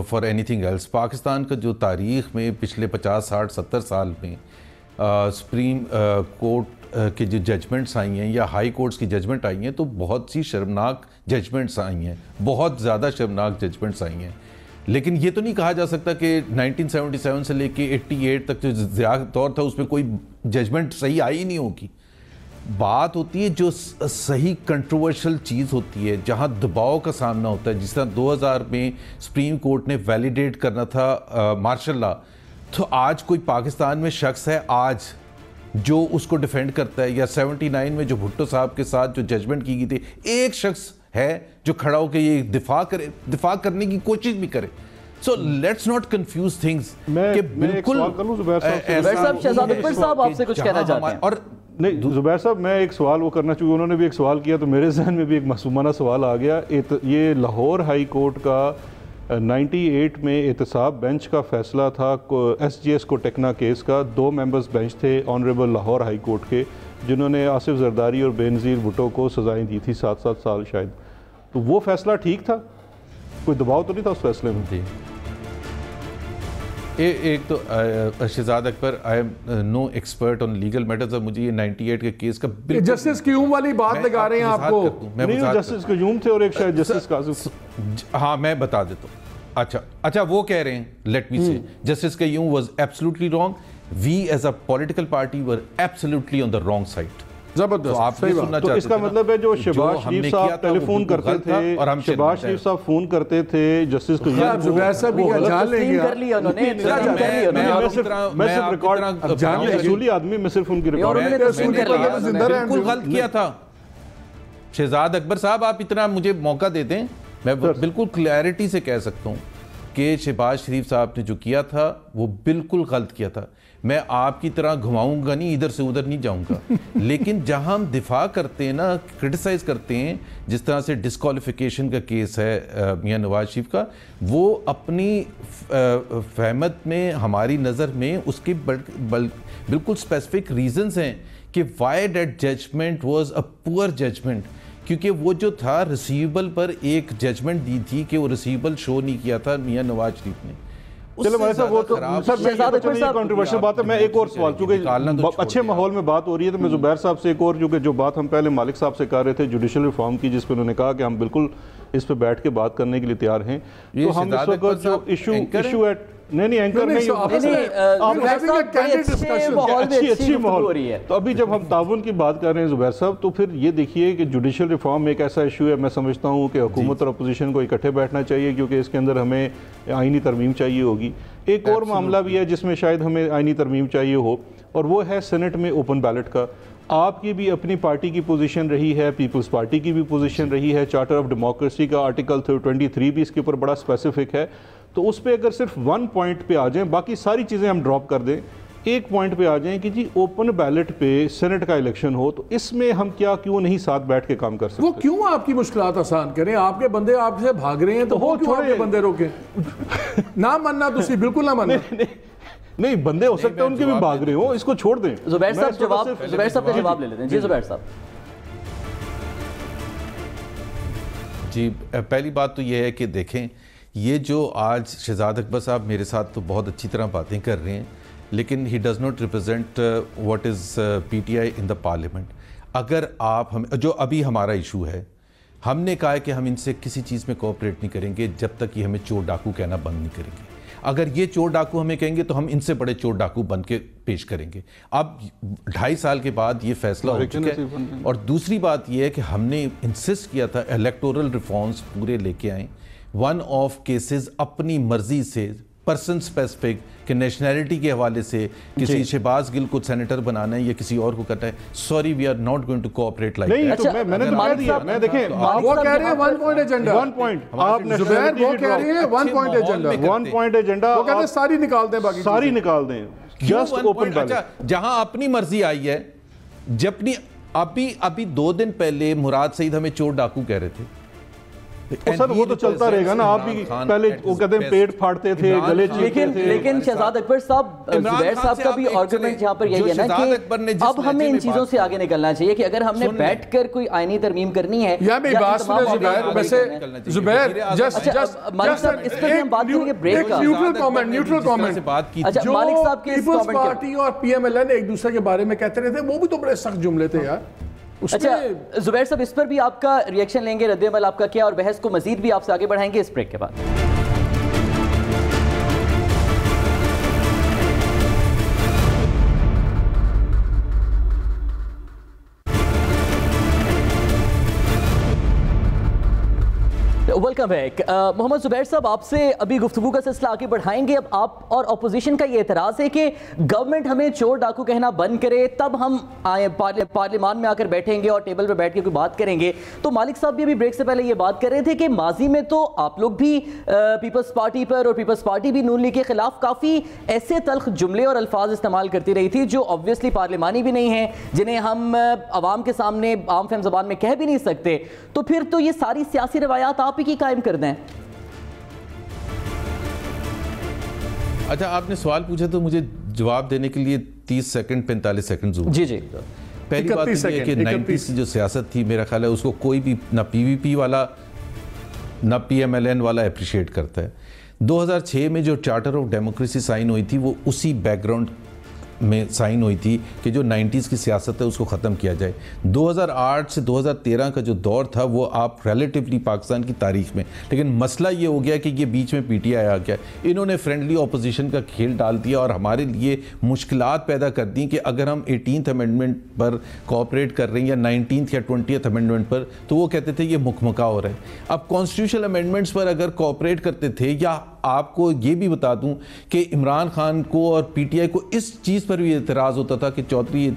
for any thing else. Pakistan کا جو تاریخ میں پچھلے 50 60 70 سال میں سپریم کورٹ کے جو ججمنٹس آئی ہیں یا ہائی کورٹس کی ججمنٹ آئی ہیں تو بہت سی شرمناک ججمنٹس آئی ہیں، بہت زیادہ شرمناک ججمنٹس آئی ہیں. لیکن یہ تو نہیں کہا جا سکتا کہ 1977 سے لے کے 88 تک جو ضیاء دور تھا اس میں کوئی ججمنٹ صحیح آئی نہیں ہوگی. بات ہوتی ہے جو صحیح کنٹروورشل چیز ہوتی ہے، جہاں دباؤ کا سامنا ہوتا ہے. جس طرح 2000 میں سپریم کورٹ نے ویلیڈیٹ کرنا تھا مارشل لا، تو آج کوئی پاکستان میں شخص ہے آج جو اس کو ڈیفینڈ کرتا ہے، یا 79 میں جو بھٹو صاحب کے ساتھ جو ججمنٹ کی گئی تھی، ایک شخص ہے جو کھڑا ہو کے یہ دفاع کرنے کی کوشش بھی کرے. So let's not confuse things کہ بالکل
شہزاد اکبر صاحب آپ سے کچھ کہنا چاہتے ہیں.
اور نہیں زبیر صاحب، میں ایک سوال وہ کرنا چاہیے، انہوں نے بھی ایک سوال کیا تو میرے ذہن میں بھی ایک معصومانہ سوال آ گیا. یہ لاہور ہائی کورٹ کا 98 میں احتساب بینچ کا فیصلہ تھا ایس جی ایس کو ٹیکنا کیس کا. 2 ممبرز بینچ تھے آنریبل لاہور ہائی کورٹ کے، جنہوں نے آصف زرداری اور بے نظیر بھٹو کو سزائیں دی تھی 7 سال شاید. تو وہ فیصلہ ٹھیک تھا؟ کوئی دباؤ تو نہیں تھا اس فیصلے میں؟
جی ایک تو Shahzad Akbar, I am no expert on legal matters. مجھے یہ 98 کے کیس کا
جسٹس قیوم والی بات لگا رہے ہیں آپ کو.
نہیں، جسٹس قیوم تھے اور ایک شاید جسٹس قاسم.
ہاں میں بتا دیتا ہوں. اچھا وہ کہہ رہے ہیں، let me say justice Qayyum was absolutely wrong. We as a political party were absolutely on the wrong side.
زبردست.
تو اس کا مطلب ہے جو شہباز شریف صاحب ٹیلی فون کرتے تھے، شہباز شریف صاحب فون کرتے تھے جسٹس کو
زبیر صاحب بھی جان لیں گے
کر لیا انہوں نے.
میں صرف ریکارڈ جان اصولی آدمی، میں صرف ان کی ریکارڈ
بالکل غلط کیا تھا. شہزاد اکبر صاحب آپ اتنا مجھے موقع دے دیں، میں بالکل کلیئرٹی سے کہہ سکتا ہوں کہ شہباز شریف صاحب نے جو کیا تھا وہ بالکل غلط کیا تھا. میں آپ کی طرح گھماؤں گا نہیں، ادھر سے ادھر نہیں جاؤں گا. لیکن جہاں ہم دفاع کرتے ہیں نا، کرٹیسائز کرتے ہیں، جس طرح سے ڈسکوالیفیکیشن کا کیس ہے میاں نواز شریف کا، وہ اپنی فہمت میں ہماری نظر میں اس کے بالکل اسپیسیفک ریزنز ہیں کہ why that judgment was a poor judgment. کیونکہ وہ جو تھا ریسیویبل پر ایک ججمنٹ دی تھی کہ وہ ریسیویبل شو نہیں کیا تھا میاں نواز شریف نے.
چلو بھائی صاحب، وہ تو کنٹروورشل بات ہے. میں ایک اور سوال، چونکہ اچھے ماحول میں بات ہو رہی ہے تو میں زبیر صاحب سے ایک اور، چونکہ جو بات ہم پہلے مالک صاحب سے کر رہے تھے جوڈیشل ریفارم کی، جس پہ انہوں نے کہا کہ ہم بالکل اس پہ بیٹھ کے بات کرنے کے لیے تیار ہیں. تو ہم اس وقت جو ایشو ایٹ نہیں اینکر نہیں اچھی ماحول. تو ابھی جب ہم تعاون کی بات کر رہے ہیں زبیر صاحب, تو پھر یہ دیکھیے کہ جوڈیشل ریفارم ایک ایسا ایشو ہے, میں سمجھتا ہوں کہ حکومت اور اپوزیشن کو اکٹھے بیٹھنا چاہیے, کیونکہ اس کے اندر ہمیں آئینی ترمیم چاہیے ہوگی. ایک اور معاملہ بھی ہے جس میں شاید ہمیں آئینی ترمیم چاہیے ہو, اور وہ ہے سینٹ میں اوپن بیلٹ کا. آپ کی بھی اپنی پارٹی کی پوزیشن رہی ہے, پیپلز پارٹی کی بھی پوزیشن رہی ہے, چارٹر آف ڈیموکریسی کا آرٹیکل 23 بھی اس کے اوپر بڑا اسپیسیفک ہے. تو اس پہ اگر صرف 1 پوائنٹ پہ آ جائیں, باقی ساری چیزیں ہم ڈراپ کر دیں, ایک پوائنٹ پہ آ جائیں کہ جی اوپن بیلٹ پہ سینٹ کا الیکشن ہو, تو اس میں ہم کیوں نہیں ساتھ بیٹھ کے کام کر سکتے؟
وہ کیوں آپ کی مشکلات آسان کریں؟ آپ کے بندے آپ سے بھاگ رہے ہیں تو وہ کیوں آپ کے بندے روکیں؟ نہ ماننا تسی بالکل نہ ماننا.
نہیں, بندے ہو سکتے ہیں ان کے بھی بھاگ رہے ہوں, اس کو چھوڑ دیں.
زبیر صاحب کا جواب لے لیتے ہیں. جی زبیر صاحب.
جی, پہلی بات تو یہ ہے کہ دیکھیں, یہ جو آج شہزاد اکبر صاحب میرے ساتھ تو بہت اچھی طرح باتیں کر رہے ہیں, لیکن he does not represent what is P T I in the parliament. اگر آپ جو ابھی ہمارا ایشو ہے, ہم نے کہا ہے کہ ہم ان سے کسی چیز میں کوآپریٹ نہیں کریں گے جب تک یہ ہمیں چور ڈاکو کہنا بند نہیں کریں گے. اگر یہ چور ڈاکو ہمیں کہیں گے تو ہم ان سے بڑے چور ڈاکو بن کے پیش کریں گے. اب 2.5 سال کے بعد یہ فیصلہ ہو چکا ہے. اور دوسری بات یہ ہے کہ ہم نے انسسٹ کیا تھا الیکٹورل ریفارمز پورے لے کے آئیں. ون آف کیسز اپنی مرضی سے پرسن اسپیسیفک کہ نیشنلٹی کے حوالے سے کسی شہباز گل کو سینیٹر بنانا ہے یا کسی اور کو کرنا ہے, sorry we are not going to cooperate like that.
نہیں, میں نے بتا دیا. میں دیکھیں
وہ کہہ رہے ہیں 1 پوائنٹ ایجنڈا.
1 پوائنٹ آپ
زبیر وہ کہہ رہے ہیں 1 پوائنٹ ایجنڈا.
1 پوائنٹ ایجنڈا
وہ کہتے ہیں ساری نکال دیں, باقی
ساری نکال دیں. جسٹ اوپن بیلٹ
جہاں اپنی مرضی آئی ہے. جب ابھی 2 دن پہلے مراد سعید ہمیں چور ڈاکو کہہ رہے تھے.
سر وہ تو چلتا رہے گا نا, آپ بھی پہلے وہ کہتے ہیں پیٹ پھاڑتے تھے, گلے چیرتے تھے.
لیکن شہزاد اکبر صاحب, زبیر صاحب کا بھی آرگومنٹ یہاں پر یہی ہے نا کہ اب ہمیں ان چیزوں سے آگے نکلنا چاہیے کہ اگر ہم نے بیٹھ کر کوئی آئینی ترمیم کرنی ہے
یا میری بات سنیں زبیر, ویسے زبیر
مالک صاحب اس پر ہم بات کریں گے بریک کا.
نیوٹرل کامنٹ
اچھا مالک صاحب کی
پیپلز پارٹی اور پی ایم ایل این ایک دوسرے کے بارے میں کہتے رہے تھے, وہ بھی تو بڑے سخت جملے تھے یار.
اچھا زبیر صاحب, اس پر بھی آپ کا ریئیکشن لیں گے, رد عمل آپ کا کیا, اور بحث کو مزید بھی آپ سے آگے بڑھائیں گے اس بریک کے بعد. Welcome back. محمد زبیر صاحب, آپ سے ابھی گفتگو کا سلسلہ آگے بڑھائیں گے. اب آپ اور اپوزیشن کا یہ اعتراض ہے کہ گورنمنٹ ہمیں چور ڈاکو کہنا بند کرے تب ہم پارلیمان میں آ کر بیٹھیں گے اور ٹیبل پہ بیٹھ کے کوئی بات کریں گے. تو مالک صاحب بھی ابھی بریک سے پہلے یہ بات کر رہے تھے کہ ماضی میں تو آپ لوگ بھی پیپلز پارٹی پر اور پیپلز پارٹی بھی نون لیگ کے خلاف کافی ایسے تلخ جملے اور الفاظ استعمال کرتی رہی تھی جو obviously پارلیمانی بھی نہیں ہیں, جنہیں ہم عوام کے سامنے عام فہم زبان میں کہہ بھی نہیں سکتے. تو پھر تو یہ ساری سیاسی روایات آپ ہی کی قائم کر دیں.
اچھا, آپ نے سوال پوچھا تو مجھے جواب دینے کے لیے 30 سیکنڈ 45 سیکنڈ ضرور.
جی.
پہلی بات یہ ہے کہ 90s کی جو سیاست تھی, میرا خیال ہے اس کو کوئی بھی نہ پی وی پی والا نہ پی ایم ایل این والا اپریشیٹ کرتا ہے. 2006 میں جو چارٹر آف ڈیموکریسی سائن ہوئی تھی وہ اسی بیک گراؤنڈ میں سائن ہوئی تھی کہ جو 90s کی سیاست ہے اس کو ختم کیا جائے. 2008 سے 2013 کا جو دور تھا وہ آپ ریلیٹیولی پاکستان کی تاریخ میں, لیکن مسئلہ یہ ہو گیا کہ یہ بیچ میں پی ٹی آئی آ گیا, انہوں نے فرینڈلی اپوزیشن کا کھیل ڈال دیا اور ہمارے لیے مشکلات پیدا کر دیں کہ اگر ہم 18th امینڈمنٹ پر کوآپریٹ کر رہے ہیں یا 19th یا 20th امینڈمنٹ پر, تو وہ کہتے تھے یہ مکمکا ہو رہا ہے. اب کانسٹیٹیوشنل امینڈمنٹس پر اگر کوآپریٹ کرتے تھے, یا آپ کو یہ بھی بتا دوں کہ عمران خان کو اور پی ٹی آئی کو اس چیز پر بھی اعتراض ہوتا تھا کہ چودھری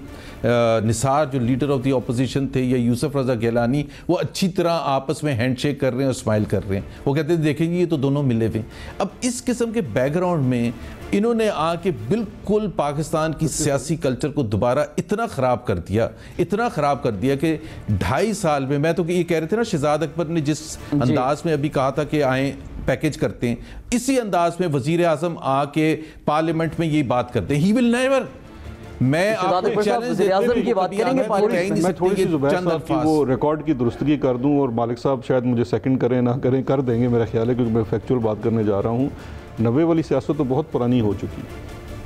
نثار جو لیڈر آف دی اپوزیشن تھے یا یوسف رضا گیلانی, وہ اچھی طرح آپس میں ہینڈ شیک کر رہے ہیں اور اسمائل کر رہے ہیں. وہ کہتے تھے دیکھیں گے یہ تو دونوں ملے ہوئے. اب اس قسم کے بیک گراؤنڈ میں انہوں نے آ کے بالکل پاکستان کی سیاسی کلچر کو دوبارہ اتنا خراب کر دیا کہ 2.5 سال میں تو یہ کہہ رہے تھے نا, شہزاد اکبر نے جس انداز میں ابھی کہا تھا کہ آئیں پیکیج کرتے ہیں, اسی انداز میں وزیر اعظم آ کے پارلیمنٹ میں یہی بات کرتے ہیں. ہی ول نیور. میں آپ کو چیلنج دیتا ہوں,
میں تھوڑی سی زبیر صاحب کی وہ ریکارڈ کی درستگی کر دوں, اور مالک صاحب شاید مجھے سیکنڈ کریں نہ کریں, کر دیں گے میرا خیال ہے, کیونکہ میں فیکچول بات کرنے جا رہا ہوں. 90 والی سیاست تو بہت پرانی ہو چکی.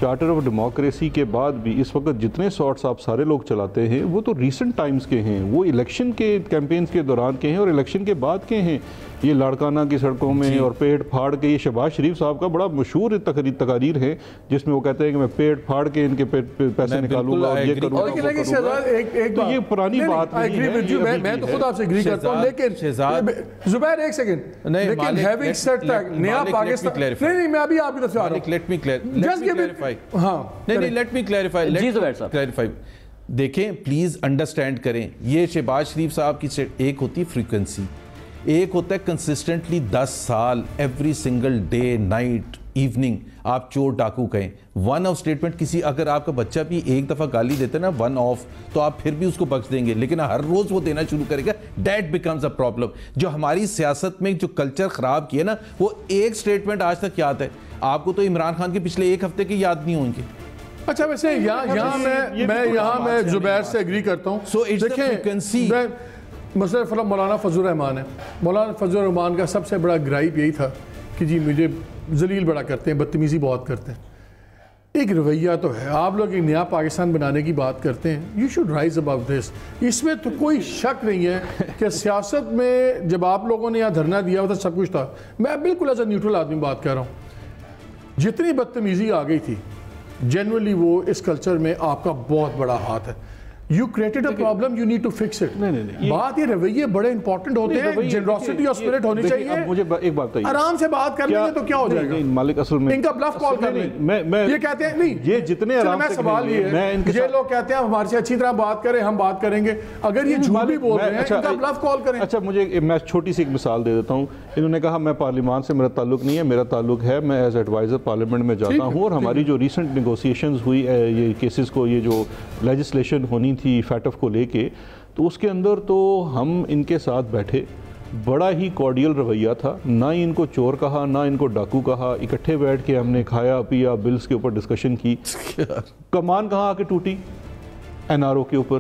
چارٹر آف ڈیموکریسی کے بعد بھی اس وقت جتنے سارٹس آپ سارے لوگ چلاتے ہیں وہ تو ریسنٹ ٹائمز کے ہیں, وہ الیکشن کے کیمپینز کے دوران کے ہیں اور الیکشن کے بعد کے ہیں. یہ لاڑکانہ کی سڑکوں میں اور پیٹ پھاڑ کے. یہ شہباز شریف صاحب کا بڑا مشہور تقاریر ہے جس میں وہ کہتے ہیں کہ میں پیٹ پھاڑ کے ان کے پیسے نکالوں گا, یہ کروں گا. تو یہ پرانی بات نہیں ہے.
میں تو خود آپ سے اگری کرتا ہوں, لیکن زبیر ایک سیکنڈ, لیکن ہیونگ سیڈ دیٹ نیا پاکستان, نہیں میں ابھی آپ کی طرف سے آ رہا ہوں.
Let me clarify. ہاں نہیں لیٹ می کلیریفائی. جی زبیر صاحب کلیریفائی. دیکھیں پلیز انڈرسٹینڈ کریں, یہ شہباز شریف صاحب کی ایک ہوتی فریکوینسی, ایک ہوتا ہے کنسسٹنٹلی 10 سال every single day night evening آپ چور ڈاکو کہیں. ون آف سٹیٹمنٹ کسی, اگر آپ کا بچہ بھی ایک دفعہ گالی دیتا ہے نا ون آف, تو آپ پھر بھی اس کو بخش دیں گے, لیکن ہر روز وہ دینا شروع کرے گا, دیٹ بیکمز اے پرابلم. جو ہماری سیاست میں جو کلچر خراب کیا نا, وہ ایک سٹیٹمنٹ آج تک یاد ہے آپ کو, تو عمران خان کے پچھلے ایک ہفتے کے یاد نہیں ہوں گے.
اچھا ویسے یہاں میں زبیر سے اگری کرتا ہوں. دیکھیں مثلا مولانا فضل الرحمان ہے, مولانا فضل الرحمان کا سب سے بڑا گرائپ یہی تھا کہ جی مجھے ذلیل بڑا کرتے ہیں, بدتمیزی بہت کرتے ہیں. ایک رویہ تو ہے, آپ لوگ ایک نیا پاکستان بنانے کی بات کرتے ہیں, you should rise about this. اس میں تو کوئی شک نہیں ہے کہ سیاست میں جب آپ لوگوں نے یہاں دھرنا دیا ہوا تھا سب کچھ تھا. میں بالکل ایز اے نیوٹرل آدمی بات کر رہا ہوں. جتنی بدتمیزی آ گئی تھی جنرلی وہ اس کلچر میں آپ کا بہت بڑا ہاتھ ہے. You created a problem, you need to fix it. بات یہ رویے بڑے امپورٹنٹ ہوتے ہیں, جنراسٹی اور اسپرٹ ہونی چاہیے.
مجھے ایک بات بتائیے,
آرام سے بات کر لیں گے تو کیا ہو جائے گا.
مالک اصل میں
ان کا بلف کال کر لیں, یہ کہتے ہیں نہیں,
یہ جتنے آرام سے
سوال یہ ہے, یہ لوگ کہتے ہیں ہمارے سے اچھی طرح بات کریں, ہم بات کریں گے. اگر یہ جھوٹ بھی بول رہے ہیں ان کا بلف کال کریں.
اچھا مجھے میں چھوٹی سی ایک مثال دے دیتا ہوں. انہوں نے کہا میں پارلیمان سے میرا تعلق نہیں ہے, میرا تعلق ہے میں ایز ایڈوائزر پارلیمنٹ میں جاتا ہوں, اور ہماری جو ریسنٹ نیگوسیشنز ہوئی یہ کیسز کو, یہ جو لیجسلیشن ہونی تھی فیٹف کو لے کے, تو اس کے اندر تو ہم ان کے ساتھ بیٹھے, بڑا ہی کارڈیل رویہ تھا, نہ ہی ان کو چور کہا نہ ان کو ڈاکو کہا. اکٹھے بیٹھ کے ہم نے کھایا پیا, بلز کے اوپر ڈسکشن کی. کمان کہاں آ کے ٹوٹی, این آر او کے اوپر.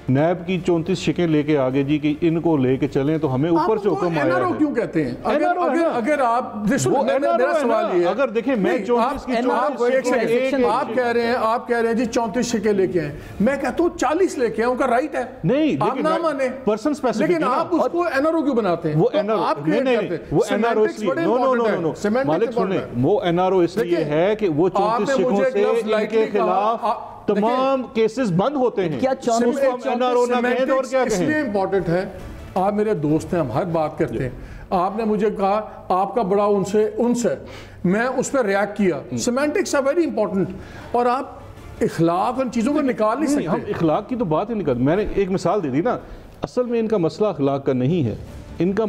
نیب کی 34 شکیں لے کے آگے جی کہ ان کو لے کے چلیں, تو ہمیں اوپر سے حکم آیا ہے.
این آر او کیوں کہتے ہیں؟ اگر آپ میرا سوال یہ ہے,
اگر دیکھیں میں 34 کی 34
آپ کہہ رہے ہیں جی 34 شکیں لے کے آئیں, میں کہتا ہوں 40 لے کے آئیں, ان کا رائٹ ہے.
نہیں
آپ نہ مانیں,
پرسن اسپیسیفک,
لیکن آپ اس کو این آر او کیوں بناتے ہیں؟
وہ این آر او
آپ کریٹ کرتے ہیں.
وہ این آر او اس لیے مالک سنیں, وہ این آر او اس لیے ہے کہ وہ 34 شکوں سے ان کے خلاف تمام کیسز بند ہوتے ہیں.
کیا اس لیے امپورٹنٹ ہے, آپ میرے دوست ہیں, ہم ہر بات کرتے ہیں. آپ نے مجھے کہا آپ کا بڑا ان سے میں اس پہ ریاکٹ کیا. سیمینٹکس آر ویری امپورٹنٹ, اور آپ اخلاق ان چیزوں کو نکال نہیں سکتے.
ہم اخلاق کی تو بات ہی نکال, میں نے ایک مثال دے دی نا. اصل میں ان کا مسئلہ اخلاق کا نہیں ہے, ان کا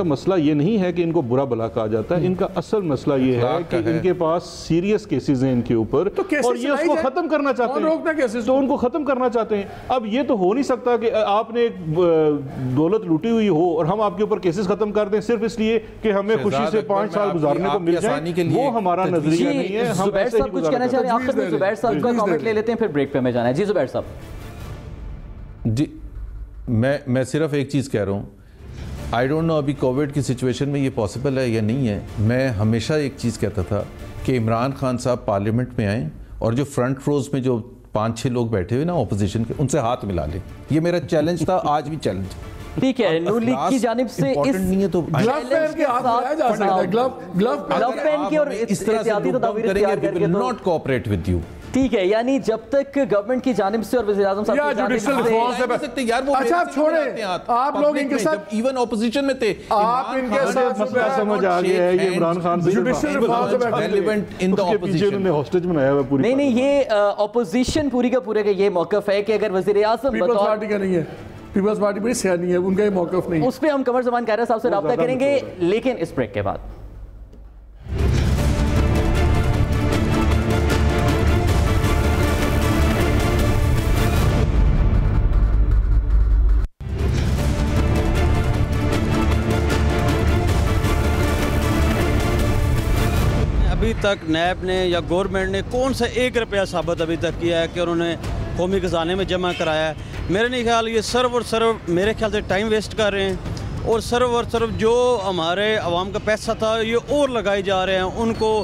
مسئلہ یہ نہیں ہے کہ ان کو برا بلا کہا جاتا ہے. ان کا اصل مسئلہ یہ ہے کہ ان کے پاس سیریس کیسز ہیں ان کے اوپر, اور یہ اس کو ختم کرنا چاہتے ہیں, تو ان کو ختم کرنا چاہتے ہیں. اب یہ تو ہو نہیں سکتا کہ آپ نے ایک دولت لوٹی ہوئی ہو اور ہم آپ کے اوپر کیسز ختم کر دیں صرف اس لیے کہ ہمیں خوشی سے 5 سال گزارنے کو مل جائے. وہ ہمارا نظریہ نہیں ہے.
زبیر صاحب کچھ کہنا چاہ رہے ہیں, آخر میں زبیر صاحب کا کامنٹ لے لیتے ہیں, پھر بریک پہ ہمیں جانا ہے. جی زبیر صاحب.
جی میں صرف ایک چیز کہہ رہا ہوں, آئی ڈونٹ نو ابھی کووڈ کی سچویشن میں یہ پاسبل ہے یا نہیں ہے. میں ہمیشہ ایک چیز کہتا تھا کہ عمران خان صاحب پارلیمنٹ میں آئیں, اور جو فرنٹ روز میں جو 5-6 لوگ بیٹھے ہوئے نا اپوزیشن کے, ان سے ہاتھ ملا لیں. یہ میرا چیلنج تھا, آج بھی چیلنج.
ٹھیک ہے, نون لیگ کی جانب سے گلف پہن کے اور احتیاطی تدابیر اختیار کر کے
ناٹ کوآپریٹ ود یو.
ٹھیک ہے, یعنی جب تک گورنمنٹ کی جانب سے اور وزیر اعظم صاحب کی جانب سے
اچھا آپ چھوڑیں, آپ لوگ ان کے ساتھ
ایون اپوزیشن میں تھے,
آپ ان کے ساتھ
مسئلہ سمجھ آ گیا ہے. یہ عمران خان
نہیں, یہ اپوزیشن پوری کا پورے کا یہ موقف ہے کہ اگر وزیر اعظم
پیپلز پارٹی کا نہیں ہے, پیپلز پارٹی بڑی سیانی ہے, ان کا یہ موقف نہیں ہے.
اس پہ ہم قمر زمان قاہرہ صاحب سے رابطہ کریں گے, لیکن اس بریک کے بعد.
ابھی تک نیب نے یا گورنمنٹ نے کون سا 1 روپیہ ثابت ابھی تک کیا ہے کہ انہوں نے قومی خزانے میں جمع کرایا ہے؟ میرے نہیں خیال یہ صرف اور صرف میرے خیال سے ٹائم ویسٹ کر رہے ہیں, اور صرف جو ہمارے عوام کا پیسہ تھا یہ اور لگائے جا رہے ہیں, ان کو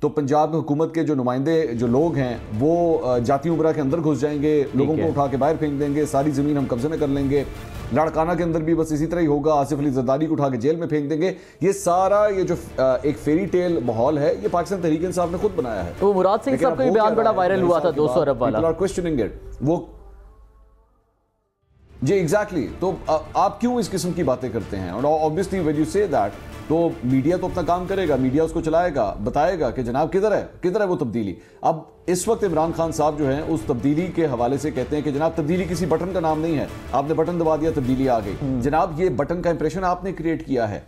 تو پنجاب میں حکومت کے جو نمائندے جو لوگ ہیں وہ جاتی عمرہ کے اندر گھس جائیں گے, لوگوں کو اٹھا کے باہر پھینک دیں گے, ساری زمین ہم قبضے میں کر لیں گے. لاڑکانہ کے اندر بھی بس اسی طرح ہی ہوگا, آصف علی زرداری کو اٹھا کے جیل میں پھینک دیں گے. یہ سارا یہ جو ایک فیری ٹیل ماحول ہے یہ پاکستان تحریک انصاف نے خود بنایا ہے.
وہ مراد سنگھ صاحب کا بھی بیان بڑا وائرل ہوا تھا 200 ارب والا.
وہ جی ایگزیکٹلی, تو آپ کیوں اس قسم کی باتیں کرتے ہیں؟ اور obviously when you say that تو میڈیا تو اپنا کام کرے گا, میڈیا اس کو چلائے گا, بتائے گا کہ جناب کدھر ہے وہ تبدیلی. اب اس وقت عمران خان صاحب جو ہیں اس تبدیلی کے حوالے سے کہتے ہیں کہ جناب تبدیلی کسی بٹن کا نام نہیں ہے, آپ نے بٹن دبا دیا تبدیلی آ گئی. جناب یہ بٹن کا امپریشن آپ نے کریٹ کیا ہے,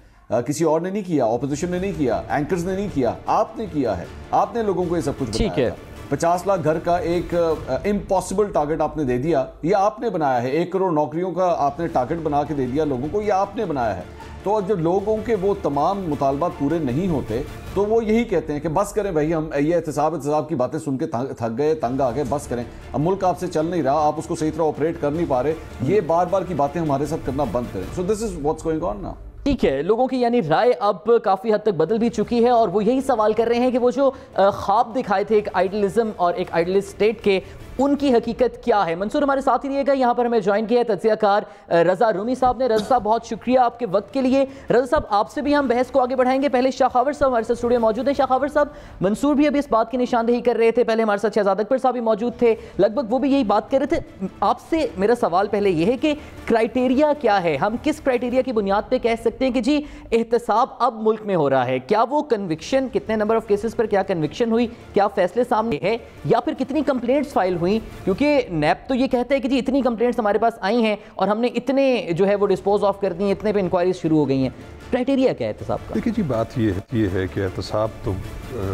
کسی اور نے نہیں کیا, اپوزیشن نے نہیں کیا, اینکرز نے نہیں کیا, آپ نے کیا ہے. آپ نے لوگوں کو یہ سب کچھ بتایا ہے. 50 لاکھ گھر کا ایک امپاسبل ٹارگٹ آپ نے دے دیا, یہ آپ نے بنایا ہے. 1 کروڑ نوکریوں کا آپ نے ٹارگٹ بنا کے دے دیا لوگوں کو, یہ آپ نے بنایا ہے. تو جب لوگوں کے وہ تمام مطالبات پورے نہیں ہوتے تو وہ یہی کہتے ہیں کہ بس کریں بھائی, ہم یہ احتساب کی باتیں سن کے تھک گئے, تنگ آ گئے, بس کریں, اب ملک آپ سے چل نہیں رہا, آپ اس کو صحیح طرح آپریٹ کر نہیں پا رہے, یہ بار بار کی باتیں ہمارے ساتھ کرنا بند کریں. So this is what's going on now.
ٹھیک ہے, لوگوں کی یعنی رائے اب کافی حد تک بدل بھی چکی ہے اور وہ یہی سوال کر رہے ہیں کہ وہ جو خواب دکھائے تھے ایک آئیڈلزم اور ایک آئیڈلسٹ اسٹیٹ کے, ان کی حقیقت کیا ہے. منصور ہمارے ساتھ ہی رہیے گا. یہاں پر ہمیں جوائن کیا ہے تجزیہ کار رضا رومی صاحب نے. رضا صاحب بہت شکریہ آپ کے وقت کے لیے. رضا صاحب آپ سے بھی ہم بحث کو آگے بڑھائیں گے. پہلے شاخاور صاحب ہمارے ساتھ اسٹوڈیو موجود ہیں. شاخاور صاحب, منصور بھی ابھی اس بات کی نشاندہی کر رہے تھے, پہلے ہمارے ساتھ شہزاد اکبر صاحب بھی موجود تھے, لگ بھگ وہ بھی یہی بات کر رہے تھے. آپ سے میرا سوال پہلے یہ ہے کہ کرائیٹیریا کیا ہے, ہم کس کرائیٹیریا کی بنیاد پہ کہہ سکتے ہیں کہ جی احتساب اب ملک میں ہو رہا ہے؟ کیا وہ کنوکشن, کتنے نمبر آف کیسز پر کیا کنوکشن ہوئی, کیا فیصلے سامنے ہے, یا پھر کتنی کمپلینٹس فائل ہوئیں؟ کیونکہ نیب تو یہ کہتا ہے کہ جی اتنی کمپلینٹس ہمارے پاس آئی ہیں اور ہم نے اتنے جو ہے وہ ڈسپوز آف کر دی ہیں, اتنے پہ انکوائریز شروع ہو گئی ہیں. کرائیٹیریا کیا ہے احتساب کا؟
دیکھیے جی, بات یہ ہے کہ احتساب تو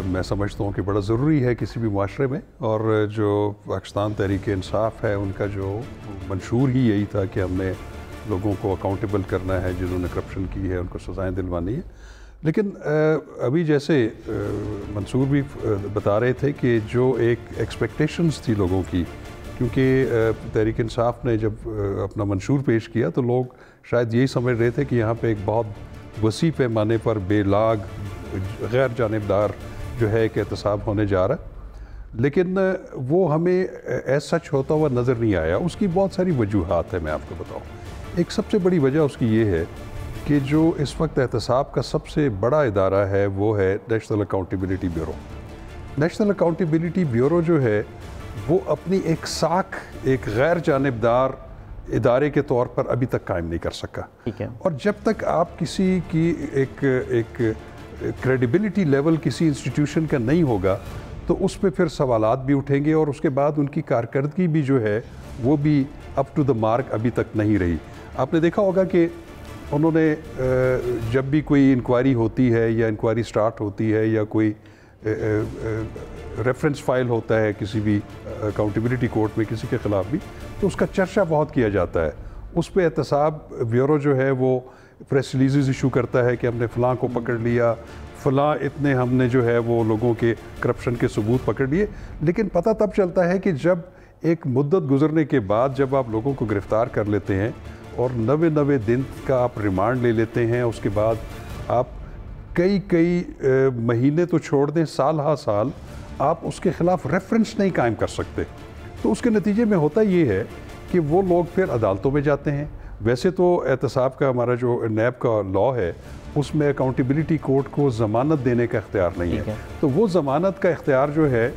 میں سمجھتا ہوں کہ بڑا ضروری ہے کسی بھی معاشرے میں, اور جو پاکستان تحریک انصاف ہے ان کا جو منشور ہی یہی تھا کہ ہم نے لوگوں کو اکاؤنٹیبل کرنا ہے, جنہوں نے کرپشن کی ہے ان کو سزائیں دلوانی ہے. لیکن ابھی جیسے منصور بھی بتا رہے تھے کہ جو ایک ایکسپیکٹیشنز تھی لوگوں کی, کیونکہ تحریک انصاف نے جب اپنا منشور پیش کیا تو لوگ شاید یہی سمجھ رہے تھے کہ یہاں پہ ایک بہت وسیع پیمانے پر بے لاگ غیر جانبدار جو ہے ایک احتساب ہونے جا رہا ہے, لیکن وہ ہمیں ایز سچ ہوتا ہوا نظر نہیں آیا. اس کی بہت ساری وجوہات ہیں, میں آپ کو بتاؤں. ایک سب سے بڑی وجہ اس کی یہ ہے کہ جو اس وقت احتساب کا سب سے بڑا ادارہ ہے وہ ہے national accountability bureau. National accountability bureau جو ہے وہ اپنی ایک ساکھ ایک غیر جانبدار ادارے کے طور پر ابھی تک قائم نہیں کر سکا. اور جب تک آپ کسی کی ایک کریڈیبلٹی لیول کسی انسٹیٹیوشن کا نہیں ہوگا تو اس پہ پھر سوالات بھی اٹھیں گے, اور اس کے بعد ان کی کارکردگی بھی جو ہے وہ بھی اپ ٹو دا مارک ابھی تک نہیں رہی. آپ نے دیکھا ہوگا کہ انہوں نے جب بھی کوئی انکوائری ہوتی ہے یا انکوائری سٹارٹ ہوتی ہے یا کوئی ریفرنس فائل ہوتا ہے کسی بھی اکاؤنٹیبلٹی کورٹ میں کسی کے خلاف بھی, تو اس کا چرچا بہت کیا جاتا ہے. اس پہ احتساب بیورو جو ہے وہ پریس ریلیزز ایشو کرتا ہے کہ ہم نے فلاں کو پکڑ لیا, فلاں اتنے ہم نے جو ہے وہ لوگوں کے کرپشن کے ثبوت پکڑ لیے. لیکن پتہ تب چلتا ہے کہ جب ایک مدت گزرنے کے بعد جب آپ لوگوں کو گرفتار کر لیتے ہیں اور 90 دن کا آپ ریمانڈ لے لیتے ہیں, اس کے بعد آپ کئی مہینے تو چھوڑ دیں, سال ہا سال آپ اس کے خلاف ریفرنس نہیں قائم کر سکتے. تو اس کے نتیجے میں ہوتا یہ ہے کہ وہ لوگ پھر عدالتوں میں جاتے ہیں. ویسے تو احتساب کا ہمارا جو نیب کا لاء ہے اس میں اکاؤنٹیبلٹی کورٹ کو ضمانت دینے کا اختیار نہیں ہے, تو وہ ضمانت کا اختیار جو ہے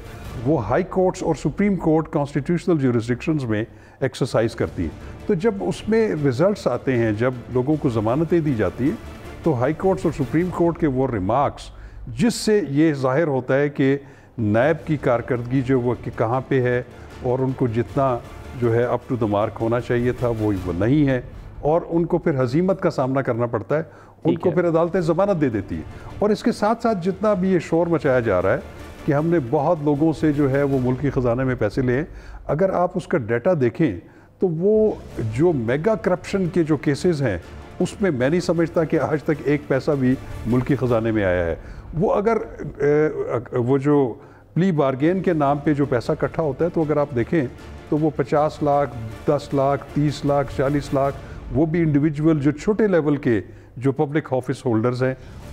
وہ ہائی کورٹس اور سپریم کورٹ کانسٹیٹیوشنل جیورسڈکشنز میں ایکسرسائز کرتی ہے. تو جب اس میں ریزلٹس آتے ہیں, جب لوگوں کو ضمانتیں دی جاتی ہیں, تو ہائی کورٹس اور سپریم کورٹ کے وہ ریمارکس جس سے یہ ظاہر ہوتا ہے کہ نیب کی کارکردگی جو وہ کہاں پہ ہے اور ان کو جتنا جو ہے اپ ٹو دا مارک ہونا چاہیے تھا وہ نہیں ہے, اور ان کو پھر ہزیمت کا سامنا کرنا پڑتا ہے, ان کو پھر عدالتیں ضمانت دے دیتی ہیں. اور اس کے ساتھ ساتھ جتنا بھی یہ شور مچایا جا رہا ہے کہ ہم نے بہت لوگوں سے جو ہے وہ ملکی خزانے میں پیسے لے ہیں, اگر آپ اس کا ڈیٹا دیکھیں تو وہ جو میگا کرپشن کے جو کیسز ہیں اس میں میں نہیں سمجھتا کہ آج تک ایک پیسہ بھی ملکی خزانے میں آیا ہے. وہ اگر وہ جو پلی بارگین کے نام پہ جو پیسہ اکٹھا ہوتا ہے تو اگر آپ دیکھیں تو وہ 50 لاکھ 10 لاکھ 30 لاکھ 40 لاکھ وہ بھی انڈیویجول جو چھوٹے لیول کے جو پبلک آفس ہولڈرز ہیں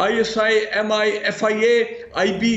ISI, MI, FIA, IB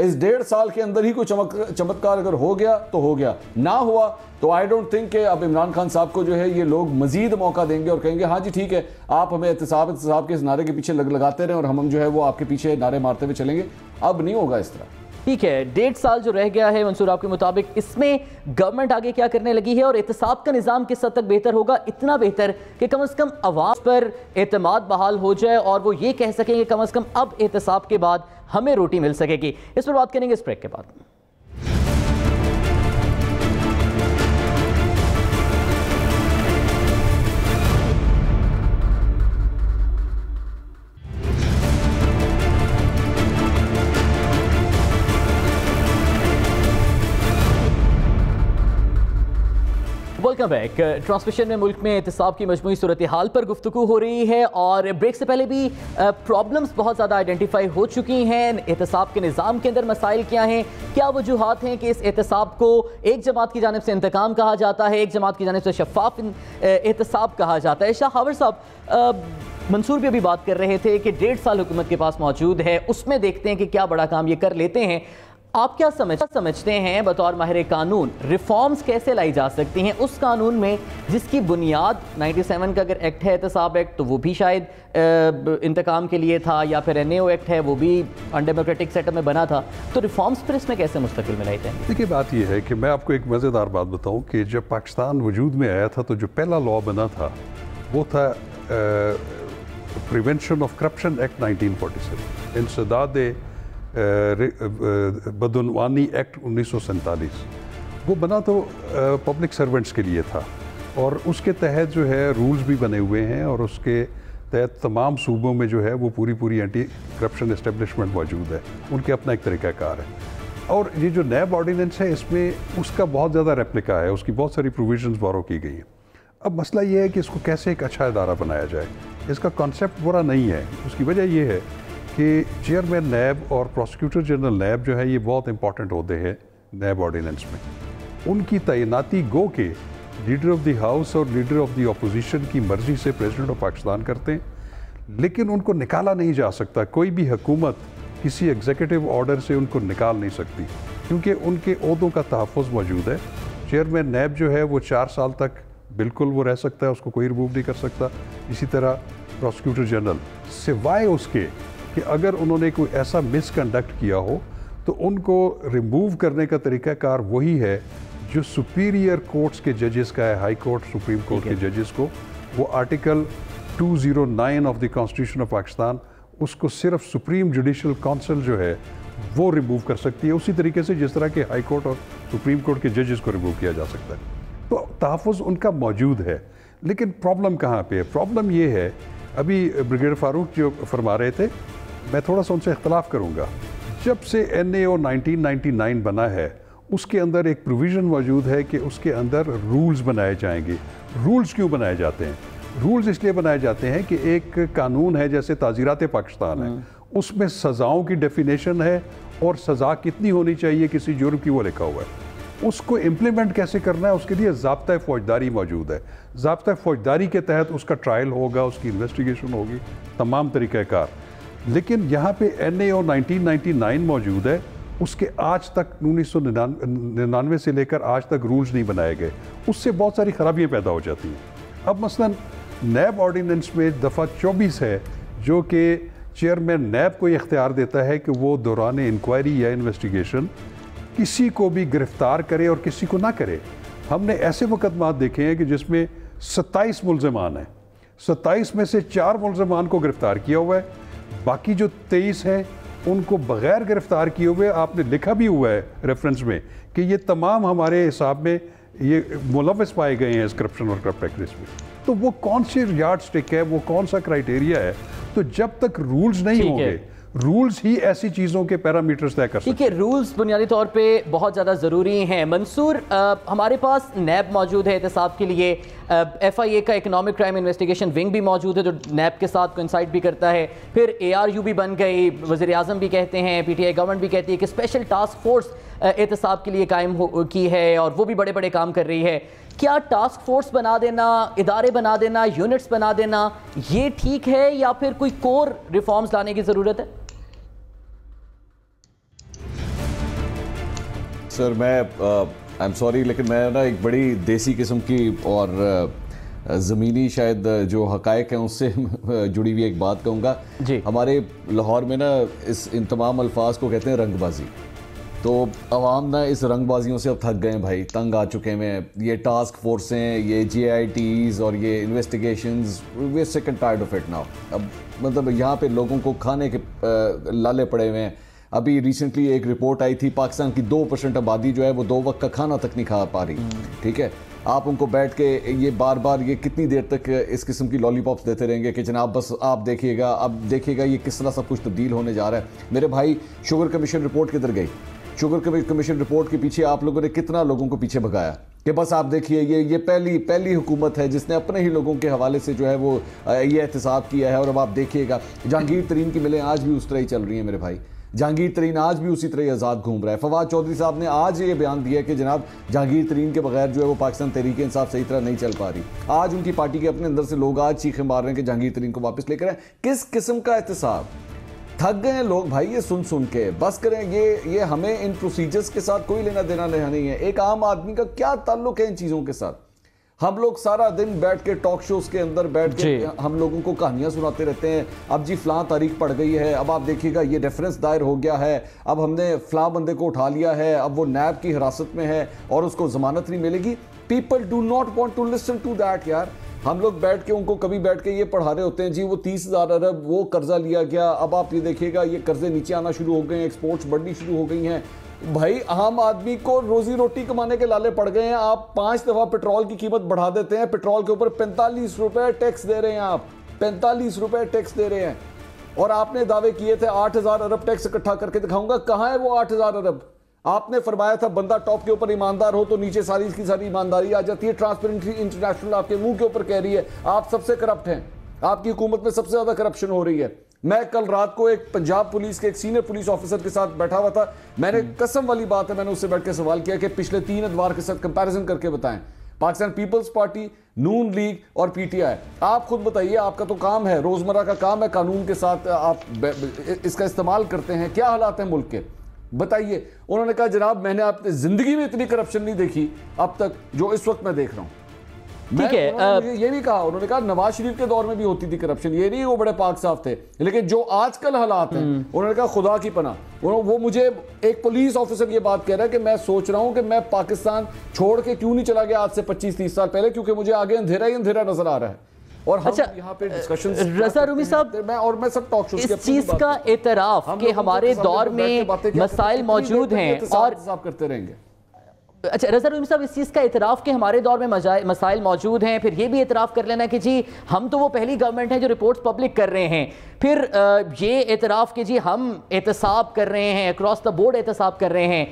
اس 1.5 سال کے اندر ہی کوئی چمتکار اگر ہو گیا تو ہو گیا، نہ ہوا تو آئی ڈونٹ تھنک کہ اب عمران خان صاحب کو جو ہے یہ لوگ مزید موقع دیں گے اور کہیں گے ہاں جی ٹھیک ہے آپ ہمیں احتساب کے اس نعرے کے پیچھے لگاتے رہیں اور ہم جو ہے وہ آپ کے پیچھے نعرے مارتے ہوئے چلیں گے. اب نہیں ہوگا اس طرح.
ٹھیک ہے، 1.5 سال جو رہ گیا ہے منصور آپ کے مطابق، اس میں گورنمنٹ آگے کیا کرنے لگی ہے اور احتساب کا نظام کس حد تک بہتر ہوگا؟ اتنا بہتر کہ کم از کم عوام پر اعتماد بحال ہو جائے اور وہ یہ کہہ سکیں کہ کم از کم اب احتساب کے بعد ہمیں روٹی مل سکے گی. اس پر بات کریں گے اس بریک کے بعد. Welcome back. ٹرانسمیشن میں ملک میں احتساب کی مجموعی صورتحال پر گفتگو ہو رہی ہے اور بریک سے پہلے بھی پرابلمز بہت زیادہ آئیڈینٹیفائی ہو چکی ہیں. احتساب کے نظام کے اندر مسائل کیا ہیں، کیا وجوہات ہیں کہ اس احتساب کو ایک جماعت کی جانب سے انتقام کہا جاتا ہے، ایک جماعت کی جانب سے شفاف احتساب کہا جاتا ہے. شاہ ہاور صاحب، منصور بھی ابھی بات کر رہے تھے کہ 1.5 سال حکومت کے پاس موجود ہے، اس میں دیکھتے ہیں کہ کیا بڑا کام یہ کر لیتے ہیں. آپ کیا سمجھتے ہیں بطور ماہر قانون، ریفارمز کیسے لائی جا سکتی ہیں اس قانون میں جس کی بنیاد 97 کا اگر ایکٹ ہے احتساب ایکٹ تو وہ بھی شاید انتقام کے لیے تھا، یا پھر NAO ایکٹ ہے وہ بھی انڈیموکریٹک سیٹ اپ میں بنا تھا، تو ریفارمز پر اس میں کیسے مستقل میں لائی جائیں؟
دیکھیے بات یہ ہے کہ میں آپ کو ایک مزیدار بات بتاؤں کہ جب پاکستان وجود میں آیا تھا تو جو پہلا لا بنا تھا وہ تھا پریونشن آف کرپشن ایکٹ 1947، انسداد بدعنوانی ایکٹ 1947. وہ بنا تو پبلک سرونٹس کے لیے تھا اور اس کے تحت جو ہے رولز بھی بنے ہوئے ہیں اور اس کے تحت تمام صوبوں میں جو ہے وہ پوری اینٹی کرپشن اسٹیبلشمنٹ موجود ہے، ان کے اپنا ایک طریقہ کار ہے. اور یہ جو نیب آرڈیننس ہے اس میں اس کا بہت زیادہ ریپلیکا ہے، اس کی بہت ساری پروویژنز بورو کی گئی ہیں. اب مسئلہ یہ ہے کہ اس کو کیسے ایک اچھا ادارہ بنایا جائے. اس کا کانسیپٹ برا نہیں ہے، اس کی وجہ یہ ہے کہ چیئرمین نیب اور پروسیکیوٹر جنرل نیب جو ہے یہ بہت امپورٹنٹ عہدے ہیں نیب آرڈیننس میں. ان کی تعیناتی گو کہ لیڈر آف دی ہاؤس اور لیڈر آف دی اپوزیشن کی مرضی سے پریزیڈنٹ آف پاکستان کرتے ہیں، لیکن ان کو نکالا نہیں جا سکتا. کوئی بھی حکومت کسی ایگزیکٹو آرڈر سے ان کو نکال نہیں سکتی کیونکہ ان کے عہدوں کا تحفظ موجود ہے. چیئرمین نیب جو ہے وہ 4 سال تک بالکل وہ رہ سکتا ہے، اس کو کوئی ریموو نہیں کر سکتا. اسی طرح پروسیکیوٹر جنرل سوائے اس کے کہ اگر انہوں نے کوئی ایسا مس کنڈکٹ کیا ہو تو ان کو ریموو کرنے کا طریقہ کار وہی ہے جو سپیریئر کورٹس کے ججز کا ہے، ہائی کورٹ سپریم کورٹ کے ججز کو. وہ article 209 of the constitution of Pakistan, اس کو صرف سپریم جوڈیشل کونسل جو ہے وہ ریموو کر سکتی ہے، اسی طریقے سے جس طرح کہ ہائی کورٹ اور سپریم کورٹ کے ججز کو ریموو کیا جا سکتا ہے. تو تحفظ ان کا موجود ہے. لیکن پرابلم کہاں پہ ہے؟ پرابلم یہ ہے، ابھی بریگیڈیئر فاروق جو فرما رہے تھے، میں تھوڑا سا ان سے اختلاف کروں گا. جب سے NAO 1999 بنا ہے اس کے اندر ایک پروویژن موجود ہے کہ اس کے اندر رولز بنائے جائیں گے. رولز کیوں بنائے جاتے ہیں؟ رولز اس لیے بنائے جاتے ہیں کہ ایک قانون ہے جیسے تعزیرات پاکستان ہے، اس میں سزاؤں کی ڈیفینیشن ہے اور سزا کتنی ہونی چاہیے کسی جرم کی وہ لکھا ہوا ہے. اس کو امپلیمنٹ کیسے کرنا ہے اس کے لیے ضابطۂ فوجداری موجود ہے. ضابطۂ فوجداری کے تحت اس کا ٹرائل ہوگا، اس کی انویسٹیگیشن ہوگی، تمام طریقہ کار. لیکن یہاں پہ NAO 1999 موجود ہے، اس کے آج تک 1999 سے لے کر آج تک رولز نہیں بنائے گئے. اس سے بہت ساری خرابیاں پیدا ہو جاتی ہیں. اب مثلا نیب آرڈیننس میں دفعہ 24 ہے جو کہ چیئرمین نیب کو یہ اختیار دیتا ہے کہ وہ دوران انکوائری یا انویسٹیگیشن کسی کو بھی گرفتار کرے اور کسی کو نہ کرے. ہم نے ایسے مقدمات دیکھے ہیں کہ جس میں 27 ملزمان ہیں، 27 میں سے 4 ملزمان کو گرفتار کیا ہوا ہے، باقی جو 23 ہیں ان کو بغیر گرفتار کیے ہوئے آپ نے لکھا بھی ہوا ہے ریفرنس میں کہ یہ تمام ہمارے حساب میں یہ ملوث پائے گئے ہیں اس کرپشن اور کرپٹ پریکٹس میں. تو وہ کون سی یارڈ سٹک ہے، وہ کون سا کرائیٹیریا ہے؟ تو جب تک رولز نہیں ہوں گے، رولز ہی ایسی چیزوں کے پیرامیٹرز طے کر سکتے ہیں. ٹھیک ہے، رولز بنیادی طور پہ بہت زیادہ ضروری ہیں. منصور، ہمارے پاس نیب موجود ہے احتساب کے لیے، FIA کا اکنامک کرائم انویسٹیگیشن ونگ بھی موجود ہے جو نیب کے ساتھ کوئنسائڈ بھی کرتا ہے، پھر ARU بھی بن گئی، وزیر اعظم بھی کہتے ہیں، PTI گورنمنٹ بھی کہتی ہے کہ اسپیشل ٹاسک فورس احتساب کے لیے قائم کی ہے اور وہ بھی بڑے بڑے کام کر رہی ہے. کیا ٹاسک فورس بنا دینا، ادارے بنا دینا، یونٹس بنا دینا یہ ٹھیک ہے یا پھر کوئی کور ریفارمز لانے کی ضرورت ہے؟
سر میں آئی ایم سوری لیکن میں نا ایک بڑی دیسی قسم کی اور زمینی شاید جو حقائق ہیں اس سے جڑی ہوئی ایک بات کہوں گا. ہمارے لاہور میں نا ان تمام الفاظ کو کہتے ہیں رنگ بازی. تو عوام نا اس رنگ بازیوں سے اب تھک گئے ہیں بھائی, تنگ آ چکے ہیں. یہ ٹاسک فورسیں, یہ JITs اور یہ انویسٹیگیشنز, وی آر سک and tired of it now. اب مطلب یہاں پہ لوگوں کو کھانے کے لالے پڑے ہوئے ہیں. ابھی ریسنٹلی ایک رپورٹ آئی تھی, پاکستان کی 2% آبادی جو ہے وہ 2 وقت کا کھانا تک نہیں کھا پا رہی. ٹھیک ہے, آپ ان کو بیٹھ کے یہ بار بار یہ کتنی دیر تک اس قسم کی لالی پاپس دیتے رہیں گے کہ جناب بس آپ دیکھیے گا, اب دیکھیے گا یہ کس طرح سب کچھ تبدیل ہونے جا رہا ہے. میرے بھائی شوگر کمیشن رپورٹ کدھر گئی؟ شوگر کمیشن رپورٹ کے پیچھے آپ لوگوں نے کتنا لوگوں کو پیچھے بھگایا کہ بس آپ دیکھیے یہ پہلی حکومت ہے جس نے اپنے ہی لوگوں کے حوالے سے جو ہے وہ یہ احتساب کیا ہے. اور اب آپ دیکھیے گا جہانگیر ترین کی ملیں آج بھی اس طرح ہی چل رہی ہیں میرے بھائی. جہانگیر ترین آج بھی اسی طرح آزاد گھوم رہا ہے. فواد چودھری صاحب نے آج یہ بیان دیا کہ جناب جہانگیر ترین کے بغیر جو ہے وہ پاکستان تحریک انصاف صحیح طرح نہیں چل پا رہی. آج ان کی پارٹی کے اپنے اندر سے لوگ آج چیخیں مار رہے ہیں کہ جہانگیر ترین کو واپس لے کر آئیں. کس قسم کا احتساب؟ تھک گئے ہیں لوگ بھائی یہ سن کے. بس کریں, یہ ہمیں ان پروسیجرز کے ساتھ کوئی لینا دینا نہیں ہے. ایک عام آدمی کا کیا تعلق ہے ان چیزوں کے ساتھ؟ ہم لوگ سارا دن بیٹھ کے ٹاک شوز کے اندر بیٹھ کے ہم لوگوں کو کہانیاں سناتے رہتے ہیں. اب جی فلاں تاریخ پڑ گئی ہے, اب آپ دیکھیے گا یہ ریفرنس دائر ہو گیا ہے, اب ہم نے فلاں بندے کو اٹھا لیا ہے, اب وہ نیب کی حراست میں ہے اور اس کو ضمانت نہیں ملے گی. People do not want to listen to that یار. ہم لوگ بیٹھ کے ان کو کبھی بیٹھ کے یہ پڑھا رہے ہوتے ہیں جی وہ 30,000 ارب وہ قرضہ لیا گیا, اب آپ یہ دیکھیے گا یہ قرضے نیچے آنا شروع ہو گئے ہیں, ایکسپورٹس بڑھنی شروع ہو گئی ہیں. بھائی عام آدمی کو روزی روٹی کمانے کے لالے پڑ گئے ہیں. آپ 5 دفعہ پیٹرول کی قیمت بڑھا دیتے ہیں, پیٹرول کے اوپر 45 روپے ٹیکس دے رہے ہیں. آپ 45 روپے ٹیکس دے رہے ہیں اور آپ نے دعوے کیے تھے 8,000 ارب ٹیکس اکٹھا کر کے دکھاؤں گا. کہاں ہے وہ 8,000 ارب؟ آپ نے فرمایا تھا بندہ ٹاپ کے اوپر ایماندار ہو تو نیچے ساری اس کی ساری ایمانداری آ جاتی ہے. ٹرانسپیرنسی انٹرنیشنل آپ کے منہ کے اوپر کہہ رہی ہے آپ سب سے کرپٹ ہیں, آپ کی حکومت میں سب سے زیادہ کرپشن ہو رہی ہے. میں کل رات کو ایک پنجاب پولیس کے ایک سینئر پولیس آفیسر کے ساتھ بیٹھا ہوا تھا. میں نے قسم والی بات ہے میں نے اس سے بیٹھ کے سوال کیا کہ پچھلے 3 ادوار کے ساتھ کمپیریزن کر کے بتائیں, پاکستان پیپلز پارٹی, نون لیگ اور PTI. آپ خود بتائیے, آپ کا تو کام ہے, روزمرہ کا کام ہے, قانون کے ساتھ آپ اس کا استعمال کرتے ہیں, کیا حالات ہیں ملک کے بتائیے. انہوں نے کہا جناب میں نے اپنی زندگی میں اتنی کرپشن نہیں دیکھی اب تک جو اس وقت میں دیکھ رہا ہوں. ٹھیک ہے, یہ نہیں کہا, انہوں نے کہا نواز شریف کے دور میں بھی ہوتی تھی کرپشن, یہ نہیں وہ بڑے پاک صاف تھے, لیکن جو آج کل حالات ہیں انہوں نے کہا خدا کی پناہ. وہ مجھے ایک پولیس آفیسر یہ بات کہہ رہا ہے کہ میں سوچ رہا ہوں کہ میں پاکستان چھوڑ کے کیوں نہیں چلا گیا آج سے 25-30 سال پہلے, کیونکہ مجھے آگے اندھیرا ہی اندھیرا نظر آ رہا ہے. اور یہاں پہ
رضا رومی صاحب اس چیز کا اعتراف کہ ہمارے دور میں مسائل موجود ہیں اور
کرتے رہیں گے.
اچھا رضا رومی صاحب اس چیز کا اعتراف کہ ہمارے دور میں مسائل موجود ہیں, پھر یہ بھی اعتراف کر لینا کہ جی ہم تو وہ پہلی گورنمنٹ ہے جو رپورٹس پبلک کر رہے ہیں, پھر یہ اعتراف کہ جی ہم احتساب کر رہے ہیں, اکراس دا بورڈ احتساب کر رہے ہیں.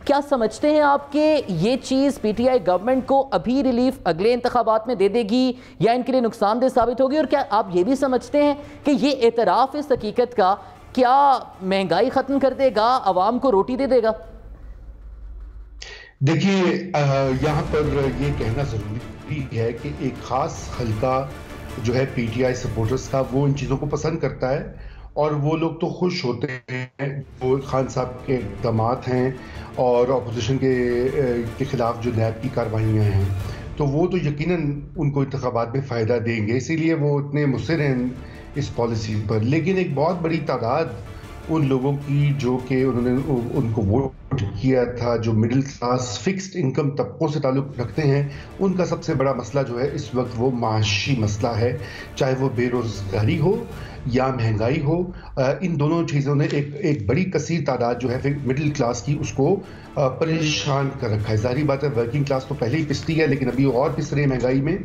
کیا سمجھتے ہیں آپ کہ یہ چیز PTI گورنمنٹ کو ابھی ریلیف اگلے انتخابات میں دے دے گی یا ان کے لیے نقصان دہ ثابت ہوگی؟ اور کیا آپ یہ بھی سمجھتے ہیں کہ یہ اعتراف اس حقیقت کا کیا مہنگائی ختم کر دے گا, عوام کو روٹی دے دے گا؟
دیکھیے یہاں پر یہ کہنا ضروری ہے کہ ایک خاص حلقہ جو ہے PTI سپورٹرز کا وہ ان چیزوں کو پسند کرتا ہے اور وہ لوگ تو خوش ہوتے ہیں جو خان صاحب کے اقدامات ہیں اور اپوزیشن کے خلاف جو نیب کی کاروائیاں ہیں تو وہ تو یقیناً ان کو انتخابات میں فائدہ دیں گے, اسی لیے وہ اتنے مصر ہیں اس پالیسی پر. لیکن ایک بہت بڑی تعداد ان لوگوں کی جو کہ انہوں نے ان کو ووٹ کیا تھا, جو مڈل کلاس فکسڈ انکم طبقوں سے تعلق رکھتے ہیں, ان کا سب سے بڑا مسئلہ جو ہے اس وقت وہ معاشی مسئلہ ہے, چاہے وہ بے روزگاری ہو یا مہنگائی ہو. ان دونوں چیزوں نے ایک بڑی کثیر تعداد جو ہے مڈل کلاس کی اس کو پریشان کر رکھا ہے. ظاہری بات ہے ورکنگ کلاس تو پہلے ہی پستی ہے لیکن ابھی اور پس رہی ہے مہنگائی میں.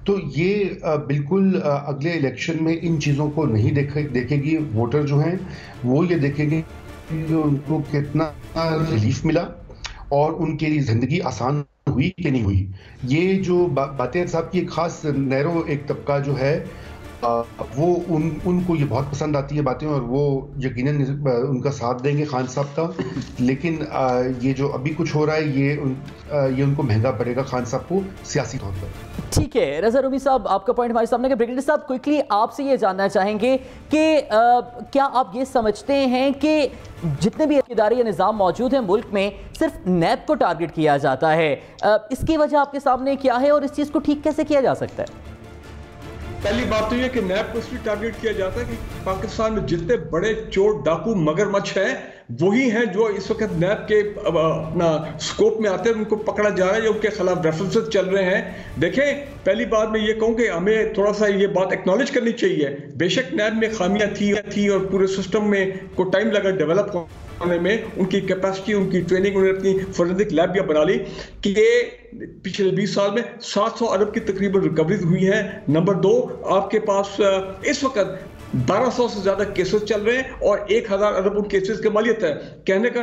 تو یہ بالکل اگلے الیکشن میں ان چیزوں کو نہیں دیکھے گی. ووٹر جو ہیں وہ یہ دیکھیں گے کہ ان کو کتنا ریلیف ملا اور ان کی زندگی آسان ہوئی کہ نہیں ہوئی. یہ جو باتیں صاحب کی ایک خاص نیرو ایک طبقہ جو ہے وہ ان کو یہ بہت پسند آتی ہے باتیں اور وہ یقیناً ان کا ساتھ دیں گے خان صاحب کا، لیکن یہ جو ابھی کچھ ہو رہا ہے یہ ان کو مہنگا پڑے گا خان صاحب کو سیاسی طور پر۔
ٹھیک ہے رضا رومی صاحب، آپ کا پوائنٹ ہمارے سامنے، کہ بریگیڈیئر صاحب کوئکلی آپ سے یہ جاننا چاہیں گے کہ کیا آپ یہ سمجھتے ہیں کہ جتنے بھی ادارے یا نظام موجود ہیں ملک میں صرف نیب کو ٹارگٹ کیا جاتا ہے، اس کی وجہ آپ کے سامنے کیا ہے اور اس چیز کو ٹھیک کیسے کیا جا سکتا ہے؟
پہلی بات تو یہ کہ نیب کو اس لیے ٹارگٹ کیا جاتا ہے کہ پاکستان میں جتنے بڑے چور ڈاکو مگرمچھ ہیں وہی ہیں جو اس وقت نیب کے اپنا سکوپ میں آتے ہیں، ان کو پکڑا جا رہا ہے، جو ان کے خلاف ریفرنسز چل رہے ہیں۔ دیکھیں پہلی بات میں یہ کہوں کہ ہمیں تھوڑا سا یہ بات ایکنالج کرنی چاہیے، بے شک نیب میں خامیاں تھی اور پورے سسٹم میں کو ٹائم لگا ڈیولپ ہونے میں، ان کی کیپیسٹی، ان کی ٹریننگ، انہوں نے اپنی فورینسک لیب بھی بنا لی کہ پچھلے 20 سال میں 700 ارب کی تقریباً ریکوریز ہوئی ہیں۔ نمبر 2، آپ کے پاس اس وقت 1200 سے زیادہ کیسز چل رہے ہیں اور 1000 ارب ان کیسز کی مالیت ہے۔ کہنے کا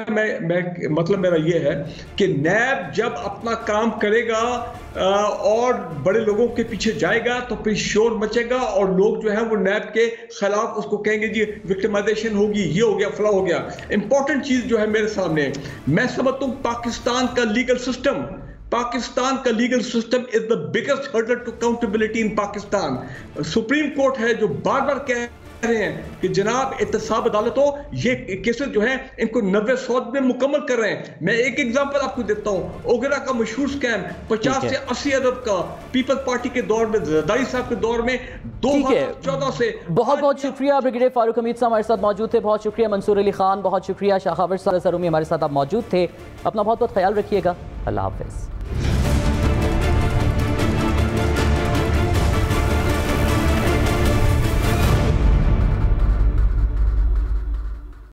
مطلب میرا یہ ہے کہ نیب جب اپنا کام کرے گا اور بڑے لوگوں کے پیچھے جائے گا تو پھر شور مچے گا اور لوگ جو ہیں وہ نیب کے خلاف اس کو کہیں گے جی وکٹمائزیشن ہوگی، یہ ہو گیا، فلاں ہو گیا۔ امپورٹنٹ چیز جو ہے میرے سامنے، میں سمجھتا ہوں پاکستان کا legal system is the biggest hurdle to accountability in Pakistan۔ Supreme court ہے جو بار بار کہہ رہے ہیں کہ جناب احتساب عدالت ہو، یہ کیسز جو ہیں ان کو 90-100 میں مکمل کر رہے ہیں۔ میں ایک ایگزامپل آپ کو دیتا ہوں، اوگرا کا مشہور سکیم 50 سے 80 ارب کا پیپلز پارٹی کے دور میں، زرداری صاحب کے دور میں 2014 سے۔
بہت بہت شکریہ بریگیڈیئر فاروق حمید صاحب ہمارے ساتھ موجود تھے، بہت شکریہ منصور علی خان، بہت شکریہ شاہ خاور صاحب، رضا رومی ہمارے ساتھ آپ موجود تھے۔ اپنا بہت بہت خیال رکھیے گا، اللہ حافظ۔